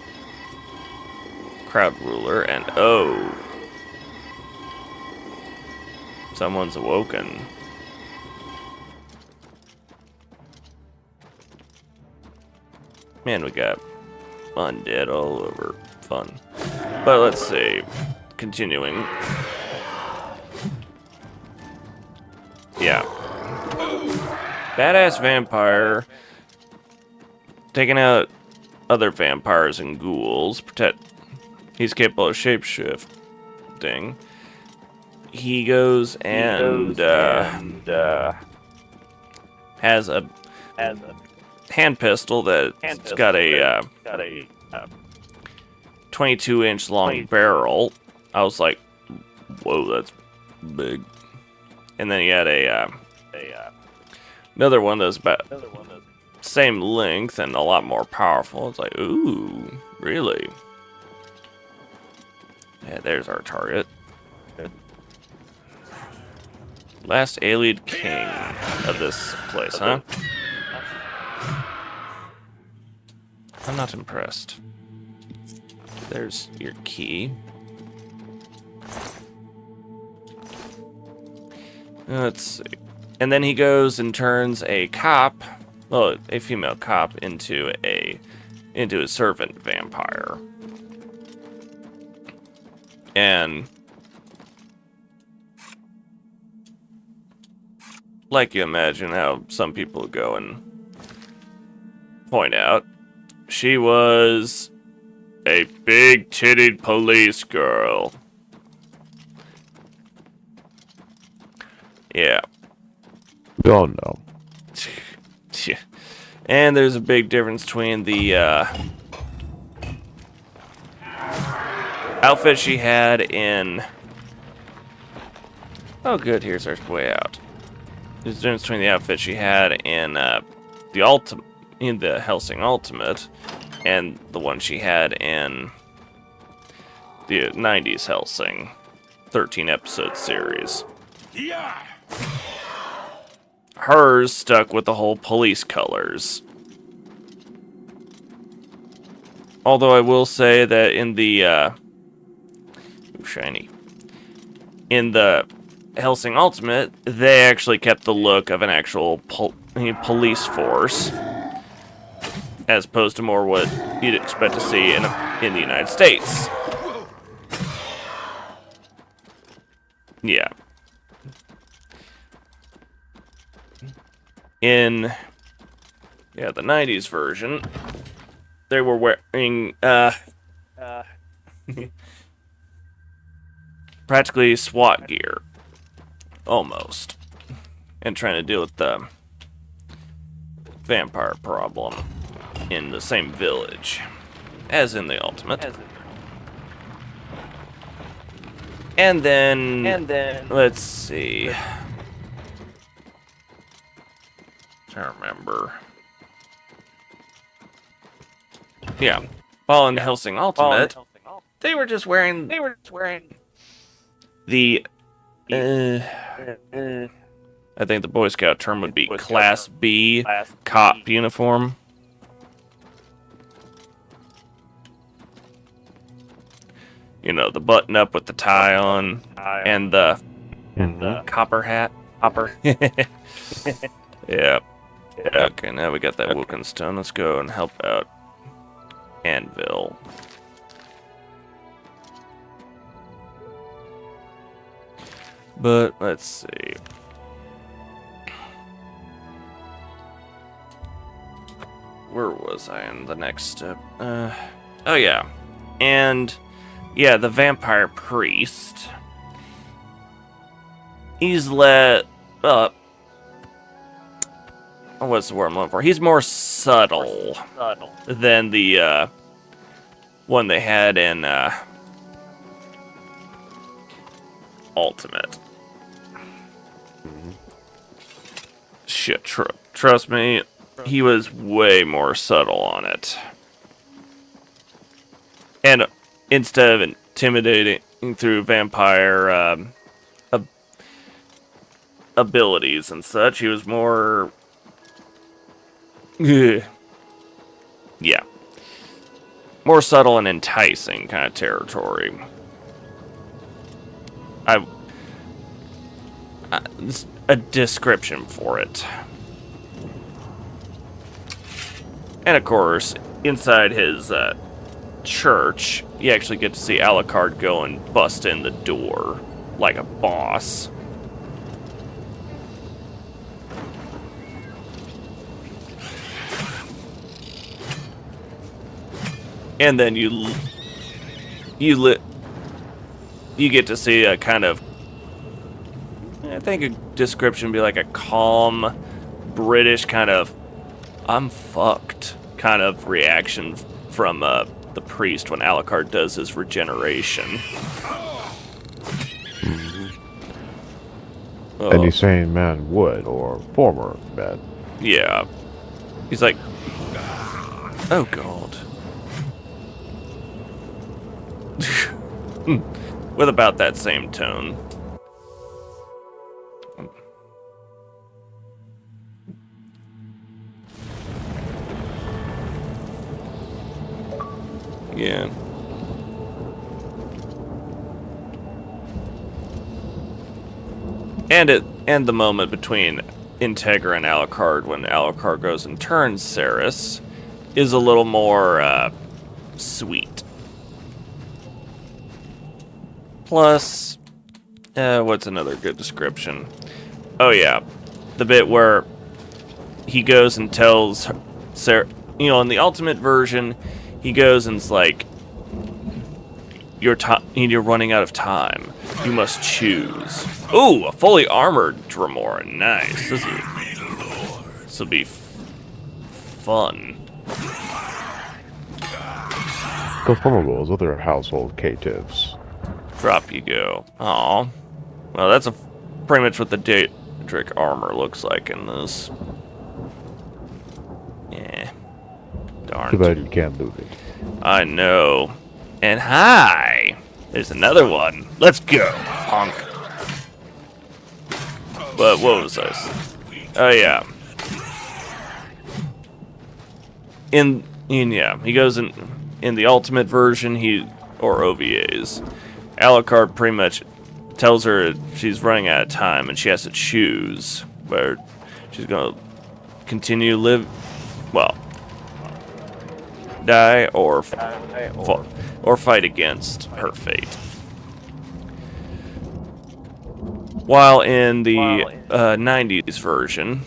crowd ruler, and oh, someone's awoken. Man, we got undead all over. Fun. But let's see. Continuing. Yeah. Badass vampire. Taking out other vampires and ghouls. He's capable of shapeshifting. He goes and has a hand pistol that's got a 22-inch long barrel. I was like, whoa, that's big. And then he had another one that's about same length and a lot more powerful. It's like, ooh, really? Yeah, there's our target. Last Alien King of this place, huh? I'm not impressed. There's your key. Let's see. And then he goes and turns a cop, well, a female cop, into a servant vampire. And like you imagine how some people go and point out, she was a big-titted police girl. Yeah. We all know. Yeah. And there's a big difference between the outfit she had in... Oh, good. Here's our way out. There's a difference between the outfit she had in the Helsing Ultimate and the one she had in the 90s Helsing 13-episode series. Yeah. Hers stuck with the whole police colors. Although I will say that in the ooh, shiny. In the Helsing Ultimate, they actually kept the look of an actual police force, as opposed to more what you'd expect to see in the United States. Yeah. In the 90s version, they were wearing practically SWAT gear, almost, and trying to deal with the vampire problem in the same village as in the Ultimate. And then let's see. I remember. Yeah, while in Helsing Ultimate, they were just wearing the I think the Boy Scout term would be Class B cop uniform. You know, the button up with the tie on and the copper hat. Yeah. Okay, now we got that Woken Stone. Let's go and help out Anvil. But let's see. Where was I in the next step? Oh yeah. And yeah, the vampire priest. He's what's the word I'm looking for? He's more subtle than the one they had in Ultimate. Shit, trust me, he was way more subtle on it. And instead of intimidating through vampire abilities and such, he was more... yeah. More subtle and enticing kind of territory. A description for it. And of course, inside his church, you actually get to see Alucard go and bust in the door like a boss. And then you get to see a kind of, I think a description would be like a calm, British kind of, I'm fucked kind of reaction from the priest when Alucard does his regeneration. Any sane man would, or former man. Yeah. He's like, oh god. With about that same tone. Yeah. And the moment between Integra and Alucard when Alucard goes and turns Ceres is a little more sweet. Plus, what's another good description? Oh yeah, the bit where he goes and tells Ceres, you know, in the Ultimate version, he goes and's like, you're running out of time. You must choose. Ooh, a fully armored Dremora. Nice. This will be fun. Conformable as other household caitiffs. Drop you go. Aw. Well, that's pretty much what the Daedric armor looks like in this. Yeah. Darn. Too bad you can't move it. I know. And hi! There's another one. Let's go, honk. But what was this? Oh yeah. He goes in the Ultimate version, or OVAs. Alucard pretty much tells her she's running out of time and she has to choose whether she's gonna continue die or fight against her fate. While in the 90s version,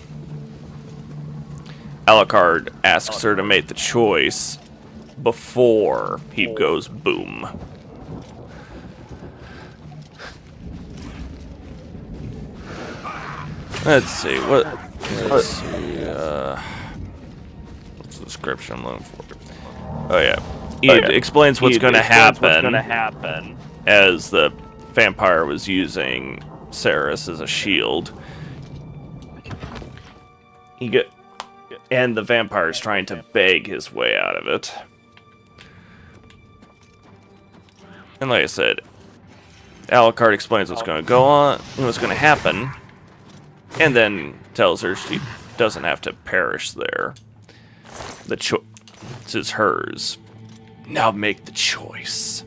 Alucard asks her to make the choice before he goes boom. Let's see, what's the description I'm looking for? Oh yeah. He explains what's going to happen as the vampire was using Ceres as a shield. And the vampire's trying to beg his way out of it. And like I said, Alucard explains what's going to go on, what's going to happen, and then tells her she doesn't have to perish there. The choice is hers. Now make the choice.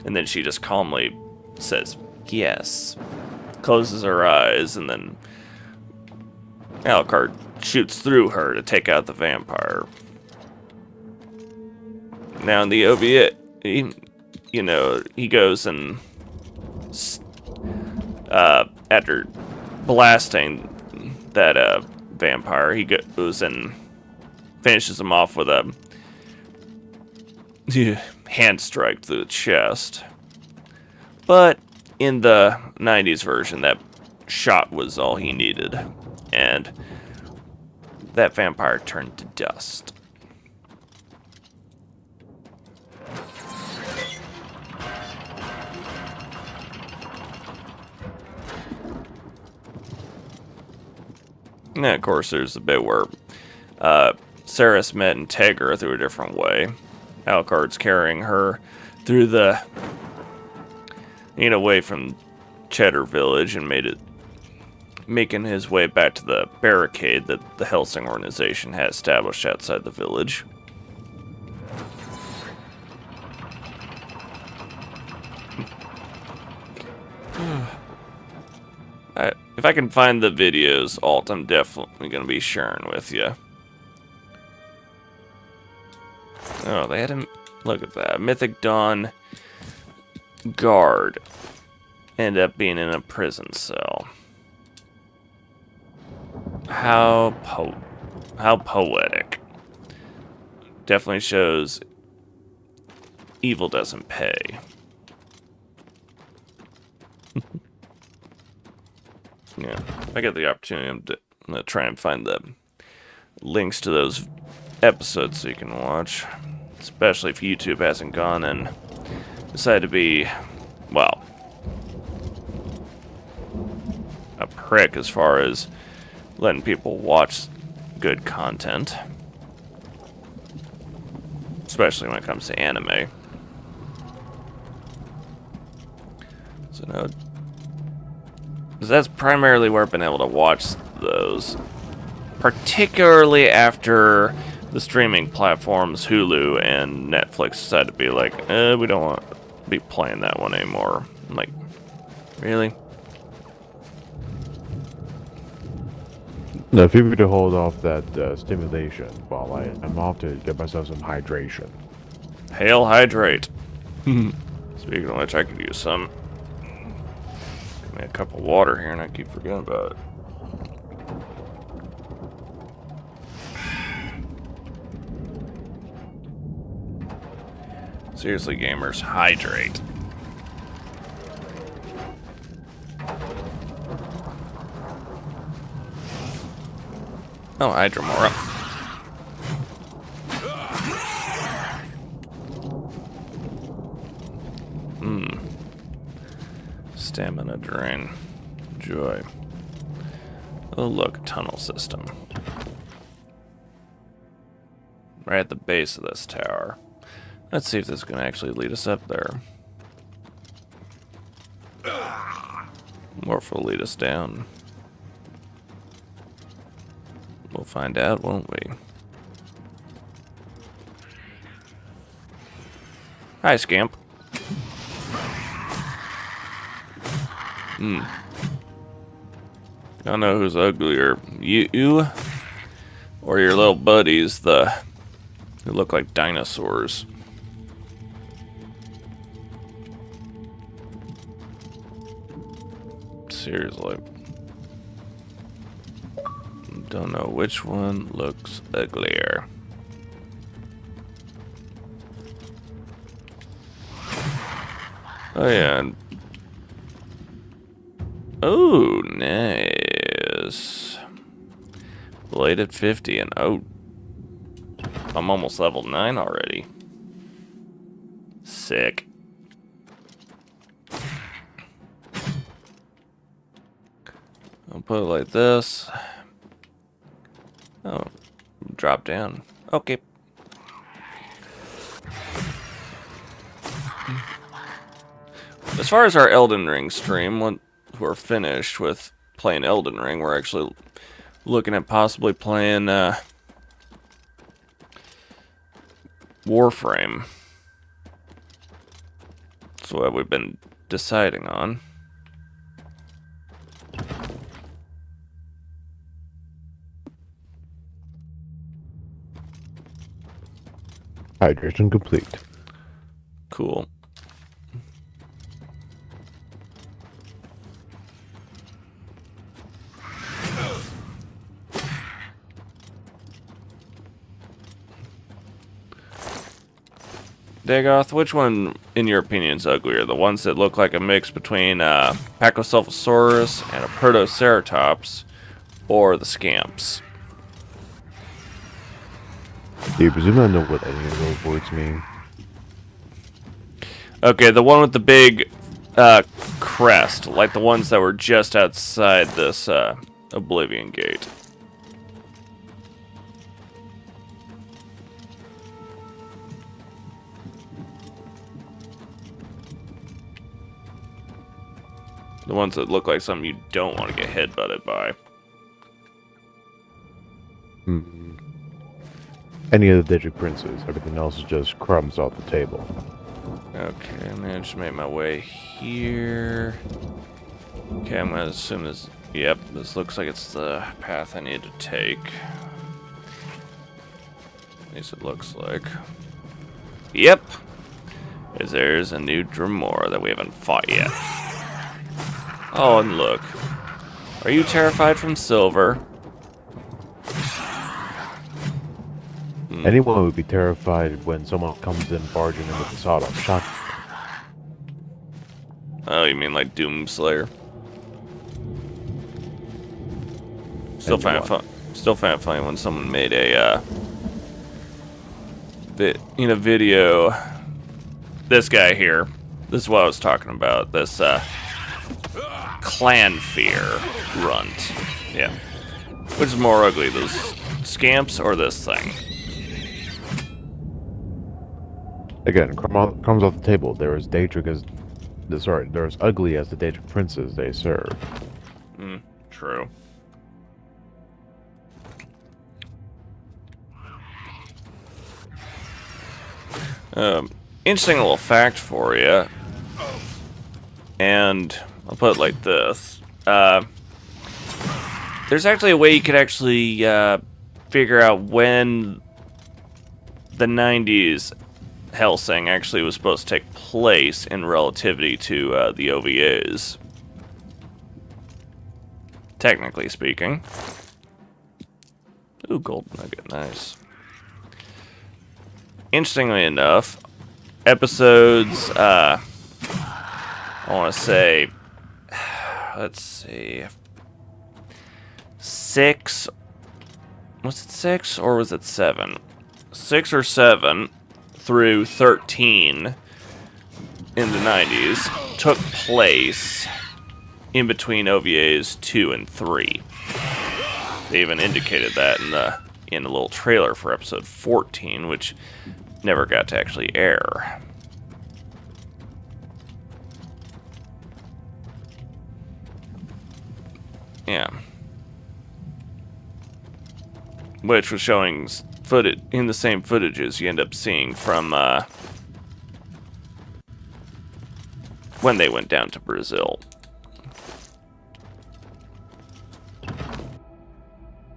And then she just calmly says, yes. closes her eyes, and then Alucard shoots through her to take out the vampire. Now in the OVA, he goes and after blasting that vampire, he goes and finishes him off with a hand strike through the chest. But in the 90s version, that shot was all he needed, and that vampire turned to dust. And of course, there's the bit where Ceres met Integra through a different way. Alucard's carrying her through away from Cheddar Village and making his way back to the barricade that the Helsing organization had established outside the village. If I can find the videos, Alt, I'm definitely going to be sharing with you. Oh, they had him. Look at that. Mythic Dawn guard ended up being in a prison cell. How poetic. Definitely shows evil doesn't pay. Yeah, if I get the opportunity, I'm going to try and find the links to those episodes so you can watch. Especially if YouTube hasn't gone and decided to be, well, a prick as far as letting people watch good content. Especially when it comes to anime. So now, that's primarily where I've been able to watch those. Particularly after the streaming platforms Hulu and Netflix decided to be like, we don't want to be playing that one anymore. I'm like, really? No, if you were to hold off that stimulation while I'm off to get myself some hydration. Hail hydrate. Speaking of which, I could use some. Give me a cup of water here and I keep forgetting about it. Seriously, gamers, hydrate. Oh, Hydromora. Stamina drain. Joy. Oh, look, tunnel system. Right at the base of this tower. Let's see if this can actually lead us up there. Or if it'll lead us down. We'll find out, won't we? Hi, Scamp. I don't know who's uglier, you or your little buddies, who look like dinosaurs. Seriously. Don't know which one looks uglier. Oh yeah. Oh, nice. Bladed 50 and oh, I'm almost level 9 already. Sick. I'll put it like this. Oh, drop down. Okay. As far as our Elden Ring stream, when we're finished with playing Elden Ring, we're actually looking at possibly playing Warframe. That's what we've been deciding on. Hydration complete. Cool. Dagoth, which one, in your opinion, is uglier? The ones that look like a mix between a Pachycephalosaurus and a Protoceratops, or the Scamps? Do you presume I know what any of those words mean? Okay, the one with the big crest, like the ones that were just outside this Oblivion Gate. The ones that look like something you don't want to get headbutted by. Any of the Digic Princes. Everything else is just crumbs off the table. Okay, I'm gonna just make my way here. Okay, I'm gonna assume this... Yep, this looks like it's the path I need to take. At least it looks like. Yep! There's a new Dremora that we haven't fought yet. Oh, and look. Are you terrified from silver? Anyone would be terrified when someone comes in barging in with a sawed-off shotgun. Oh, you mean like Doomslayer? Still find it funny when someone made a video. This guy here. This is what I was talking about. This Clan Fear runt. Yeah. Which is more ugly, those Scamps or this thing? Again, crumbs off the table. They're as Daedric as... Sorry, they're as ugly as the Daedric princes they serve. True. Interesting little fact for you. And I'll put it like this. There's actually a way you could actually figure out when the 90s Hellsing actually was supposed to take place in relativity to the OVAs. Technically speaking. Ooh, gold nugget, nice. Interestingly enough, episodes, I want to say, let's see, 6, was it 6 or was it 7? 6 or 7 through 13 in the 90s took place in between OVAs 2 and 3. They even indicated that in a little trailer for episode 14, which never got to actually air. Yeah. Which was showing footage in the same footages you end up seeing from when they went down to Brazil.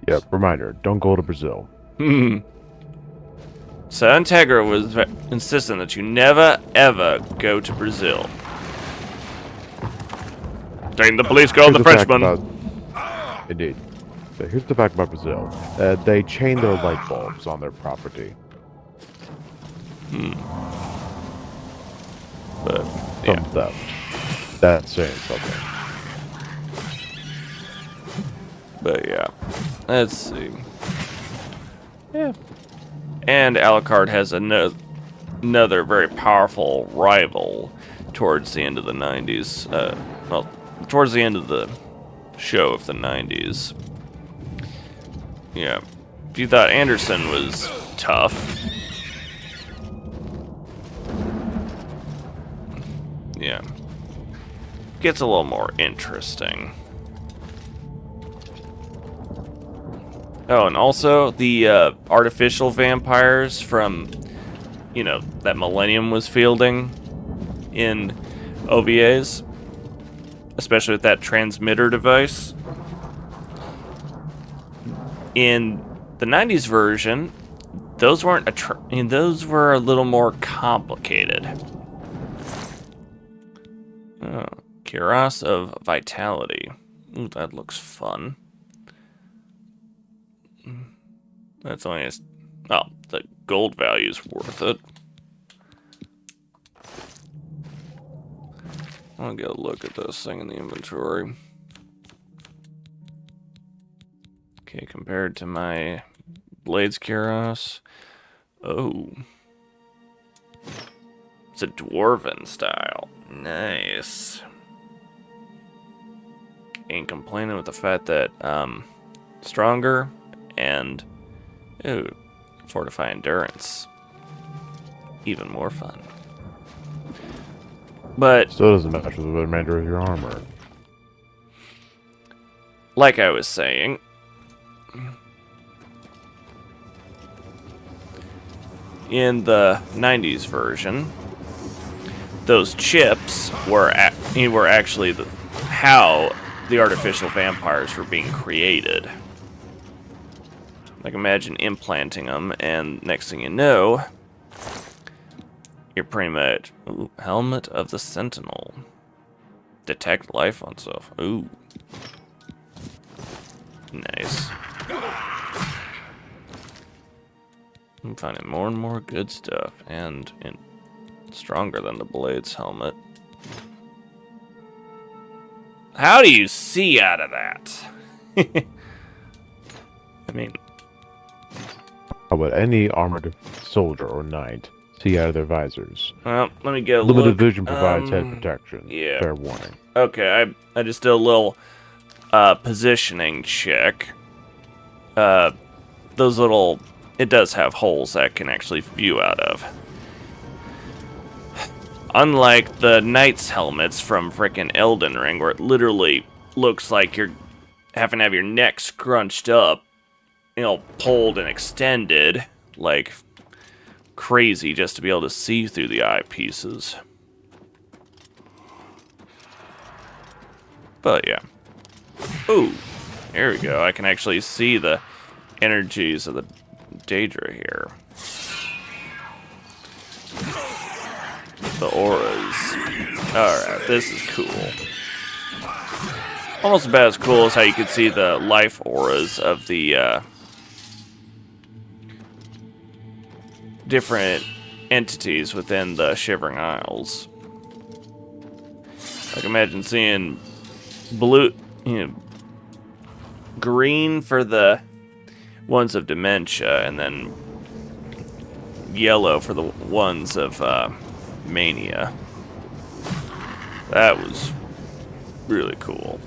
Yep, reminder, don't go to Brazil. So Integra was insistent that you never, ever go to Brazil. Taking the police called the Frenchman. Indeed. So here's the fact about Brazil. They chain their light bulbs on their property. But, yeah. From theft. That's saying something. But yeah. Let's see. Yeah. And Alucard has another very powerful rival towards the end of the 90s. Well, towards the end of the show of the 90s. Yeah. If you thought Anderson was tough. Yeah. Gets a little more interesting. Oh, and also the artificial vampires from, that Millennium was fielding in OVAs, especially with that transmitter device. In the 90s version, those weren't those were a little more complicated. Oh, Cuirass of Vitality. Ooh, that looks fun. That's only oh, the gold value's worth it. I'll get a look at this thing in the inventory. Okay, compared to my Blades Cuirass. Oh. It's a dwarven style. Nice. Ain't complaining with the fact that stronger and ooh, fortify endurance. Even more fun. But still doesn't match with the remainder of your armor. Like I was saying, in the 90s version, those chips were actually how the artificial vampires were being created. Like, imagine implanting them, and next thing you know, you're pretty much... Ooh, Helmet of the Sentinel. Detect life on stuff. Ooh. Nice. I'm finding more and more good stuff, and stronger than the Blades helmet. How do you see out of that? I mean... How about any armored soldier or knight see out of their visors? Well, let me get a limited look. vision provides head protection. Yeah. Fair warning. Okay, I just did a little positioning check. Those little... It does have holes that can actually view out of. Unlike the knight's helmets from frickin' Elden Ring, where it literally looks like you're having to have your neck scrunched up, you know, pulled and extended like crazy just to be able to see through the eyepieces. But yeah. Ooh, there we go. I can actually see the energies of the Daedra here. The auras. Alright, this is cool. Almost about as cool as how you could see the life auras of the different entities within the Shivering Isles. Like, imagine seeing blue, you know, green for the ones of dementia, and then yellow for the ones of mania. That was really cool.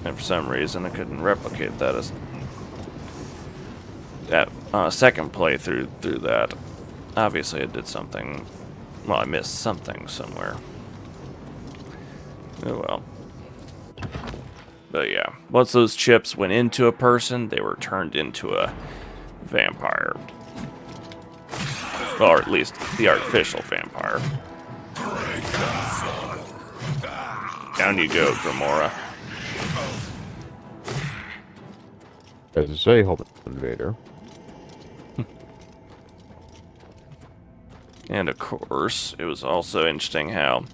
And for some reason, I couldn't replicate that as that second playthrough through that. Obviously, I did something. Well, I missed something somewhere. Oh well. But yeah, once those chips went into a person, they were turned into a vampire. Or at least the artificial vampire. Down you go, Gamora. As I say, Hulk Invader. And of course, it was also interesting how,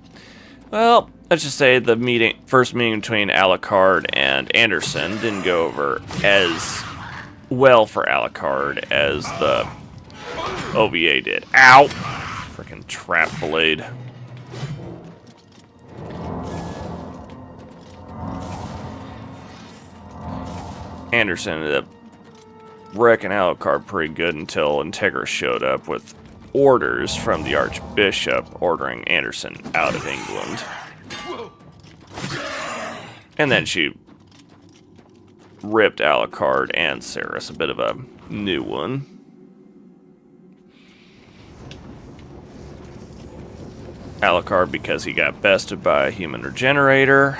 well, let's just say the first meeting between Alucard and Anderson didn't go over as well for Alucard as the OVA did. Ow! Freaking trap blade. Anderson ended up wrecking Alucard pretty good until Integra showed up with orders from the Archbishop ordering Anderson out of England. And then she ripped Alucard and Ceres, a bit of a new one. Alucard because he got bested by a human regenerator,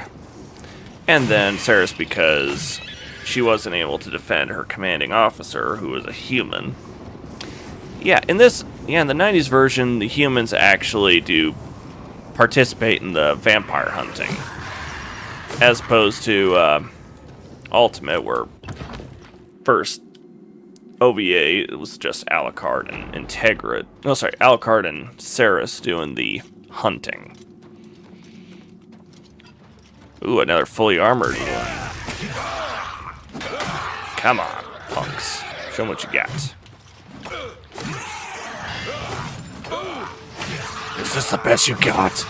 and then Ceres because she wasn't able to defend her commanding officer, who was a human. Yeah, in the 90s version, the humans actually do participate in the vampire hunting, as opposed to Ultimate, where first OVA, it was just Alucard and Integra. No, sorry, Alucard and Ceres doing the hunting. Ooh, another fully armored one. Come on, punks. Show them what you got. Is this the best you got?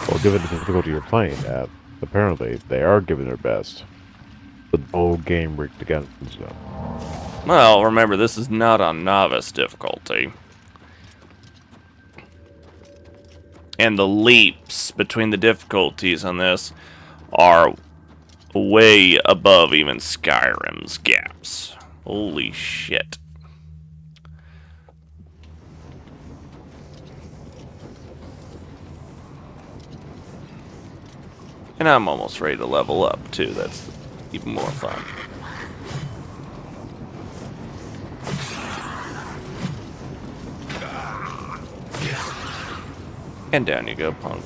Well, given the difficulty you're playing at, apparently they are giving their best. The whole game rigged against them. Well, remember, this is not on novice difficulty. And the leaps between the difficulties on this are way above even Skyrim's gaps. Holy shit. And I'm almost ready to level up, too. That's even more fun. And down you go, punk.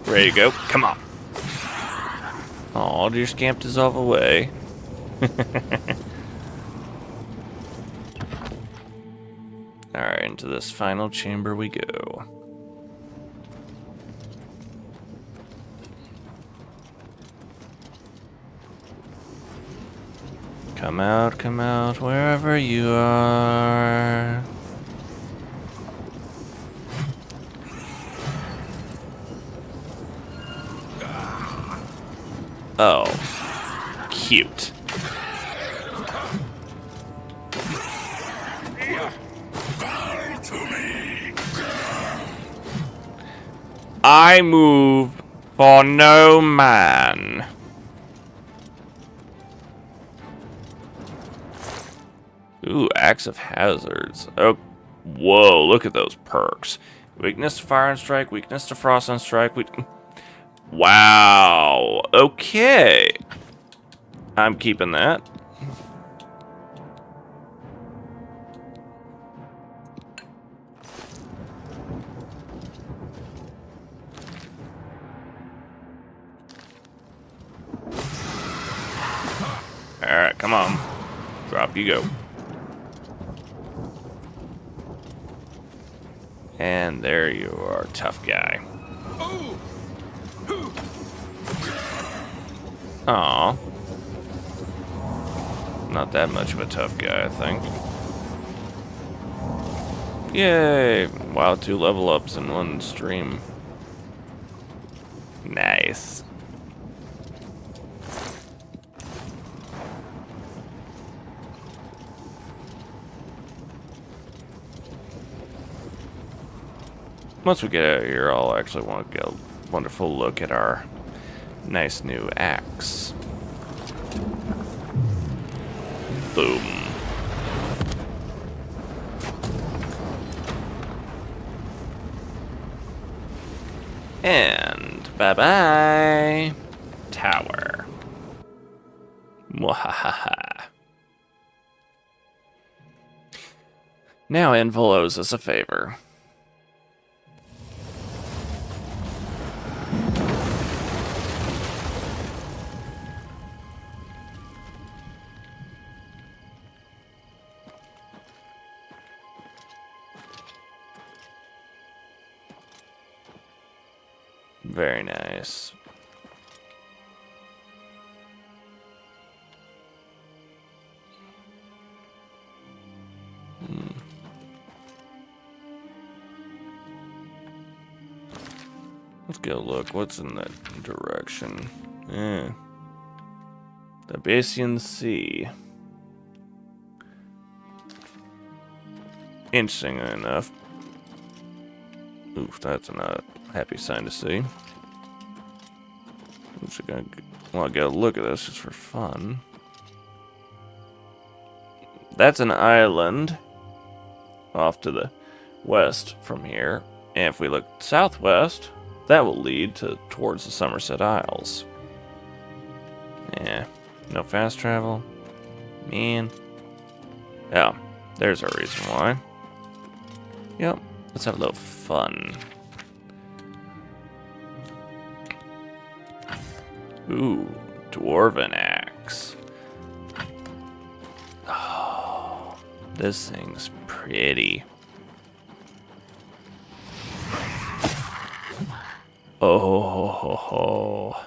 Ready to go? Come on. Aw, dear scamp dissolve away. Alright, into this final chamber we go. Come out, wherever you are. Oh, cute. I move for no man. Ooh, Axe of Hazards. Oh, whoa, look at those perks. Weakness to Fire and Strike, weakness to Frost and Strike. Wow, okay. I'm keeping that. Alright, come on. Drop you go. And there you are, tough guy. Aw. Not that much of a tough guy, I think. Yay! Wow, 2 level ups in one stream. Nice. Once we get out of here, I'll actually want to get a wonderful look at our nice new axe. Boom. And bye-bye, tower. Mwahaha. Now Envil owes us a favor. Very nice. Let's go look. What's in that direction? The Bassian Sea. Interesting enough. Oof, that's not a happy sign to see. I'm just gonna want to get a look at this just for fun. That's an island off to the west from here. And if we look southwest, that will lead towards the Somerset Isles. Yeah. No fast travel. Man. Yeah. There's our reason why. Yep. Let's have a little fun. Ooh. Dwarven axe. Oh. This thing's pretty. Oh.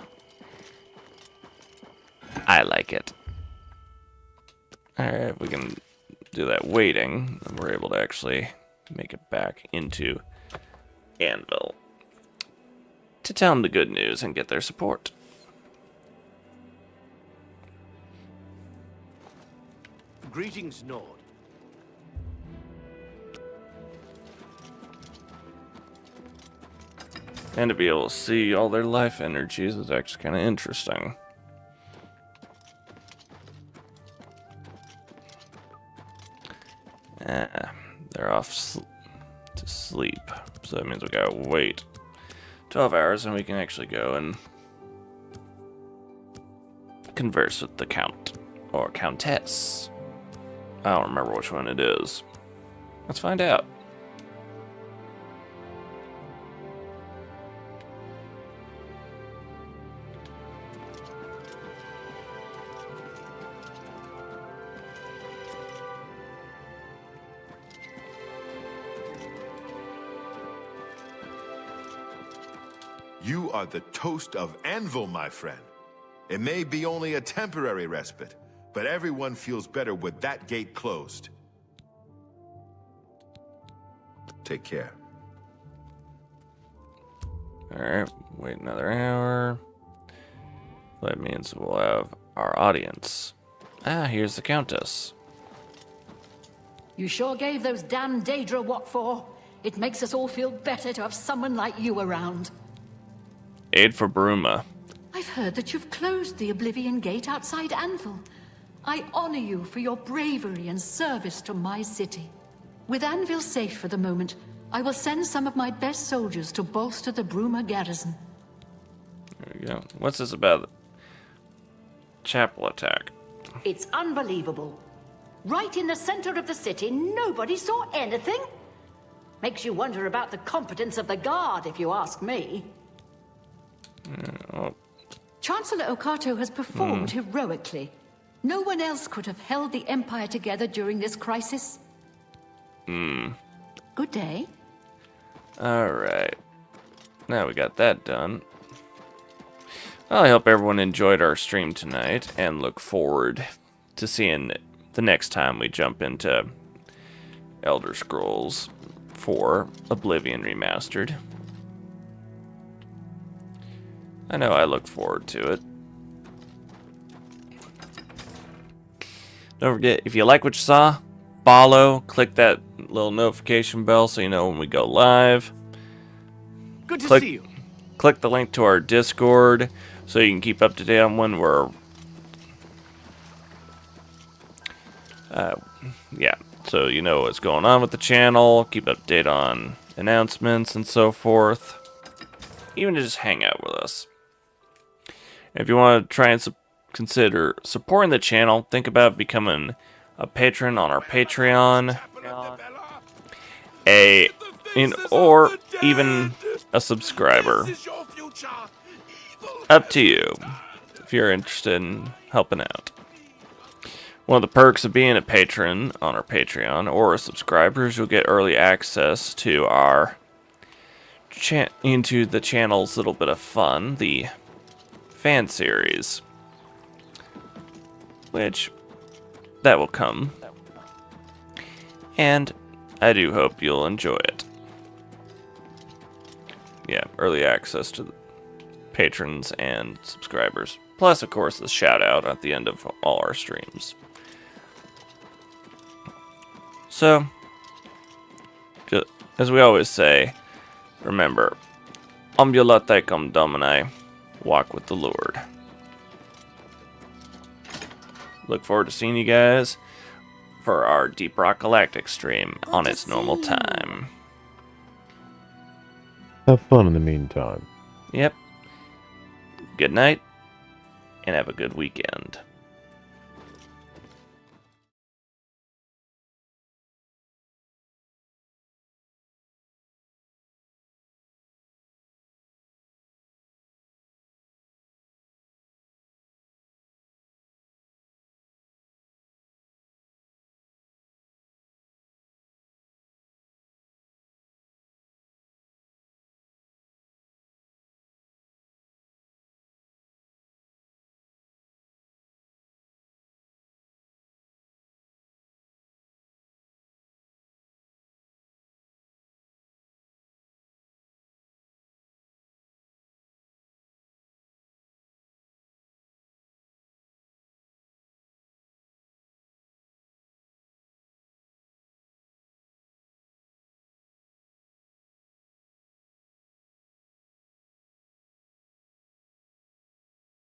I like it. Alright, we can do that waiting, and we're able to actually make it back into Anvil to tell them the good news and get their support. Greetings, Nord. And to be able to see all their life energies is actually kind of interesting. They're off to sleep, so that means we gotta wait 12 hours and we can actually go and converse with the Count or Countess. I don't remember which one it is. Let's find out. You are the toast of Anvil, my friend. It may be only a temporary respite, but everyone feels better with that gate closed. Take care. Alright, wait another hour. That means we'll have our audience. Ah, here's the Countess. You sure gave those damn Daedra what for? It makes us all feel better to have someone like you around. Aid for Bruma. I've heard that you've closed the Oblivion Gate outside Anvil. I honor you for your bravery and service to my city. With Anvil safe for the moment, I will send some of my best soldiers to bolster the Bruma garrison. There we go. What's this about? Chapel attack. It's unbelievable. Right in the center of the city, nobody saw anything? Makes you wonder about the competence of the guard, if you ask me. Oh. Chancellor Okato has performed heroically. No one else could have held the Empire together during this crisis. Good day. Alright. Now we got that done. Well, I hope everyone enjoyed our stream tonight and look forward to seeing the next time we jump into Elder Scrolls 4 Oblivion Remastered. I know I look forward to it. Don't forget, if you like what you saw, follow, click that little notification bell so you know when we go live. Good to see you. Click the link to our Discord so you can keep up to date on when we're... yeah, so you know what's going on with the channel, keep up to date on announcements and so forth. Even to just hang out with us. If you want to try and consider supporting the channel, think about becoming a patron on our Patreon, or even a subscriber. Up to you, if you're interested in helping out. One of the perks of being a patron on our Patreon or a subscriber is you'll get early access to our into the channel's little bit of fun, the fan series, which that will come, and I do hope you'll enjoy it. Yeah, early access to the patrons and subscribers, plus of course the shout out at the end of all our streams. So, as we always say, remember, Ambula Tecum Domini, walk with the Lord. Look forward to seeing you guys for our Deep Rock Galactic stream on its normal time. Have fun in the meantime. Yep. Good night, and have a good weekend.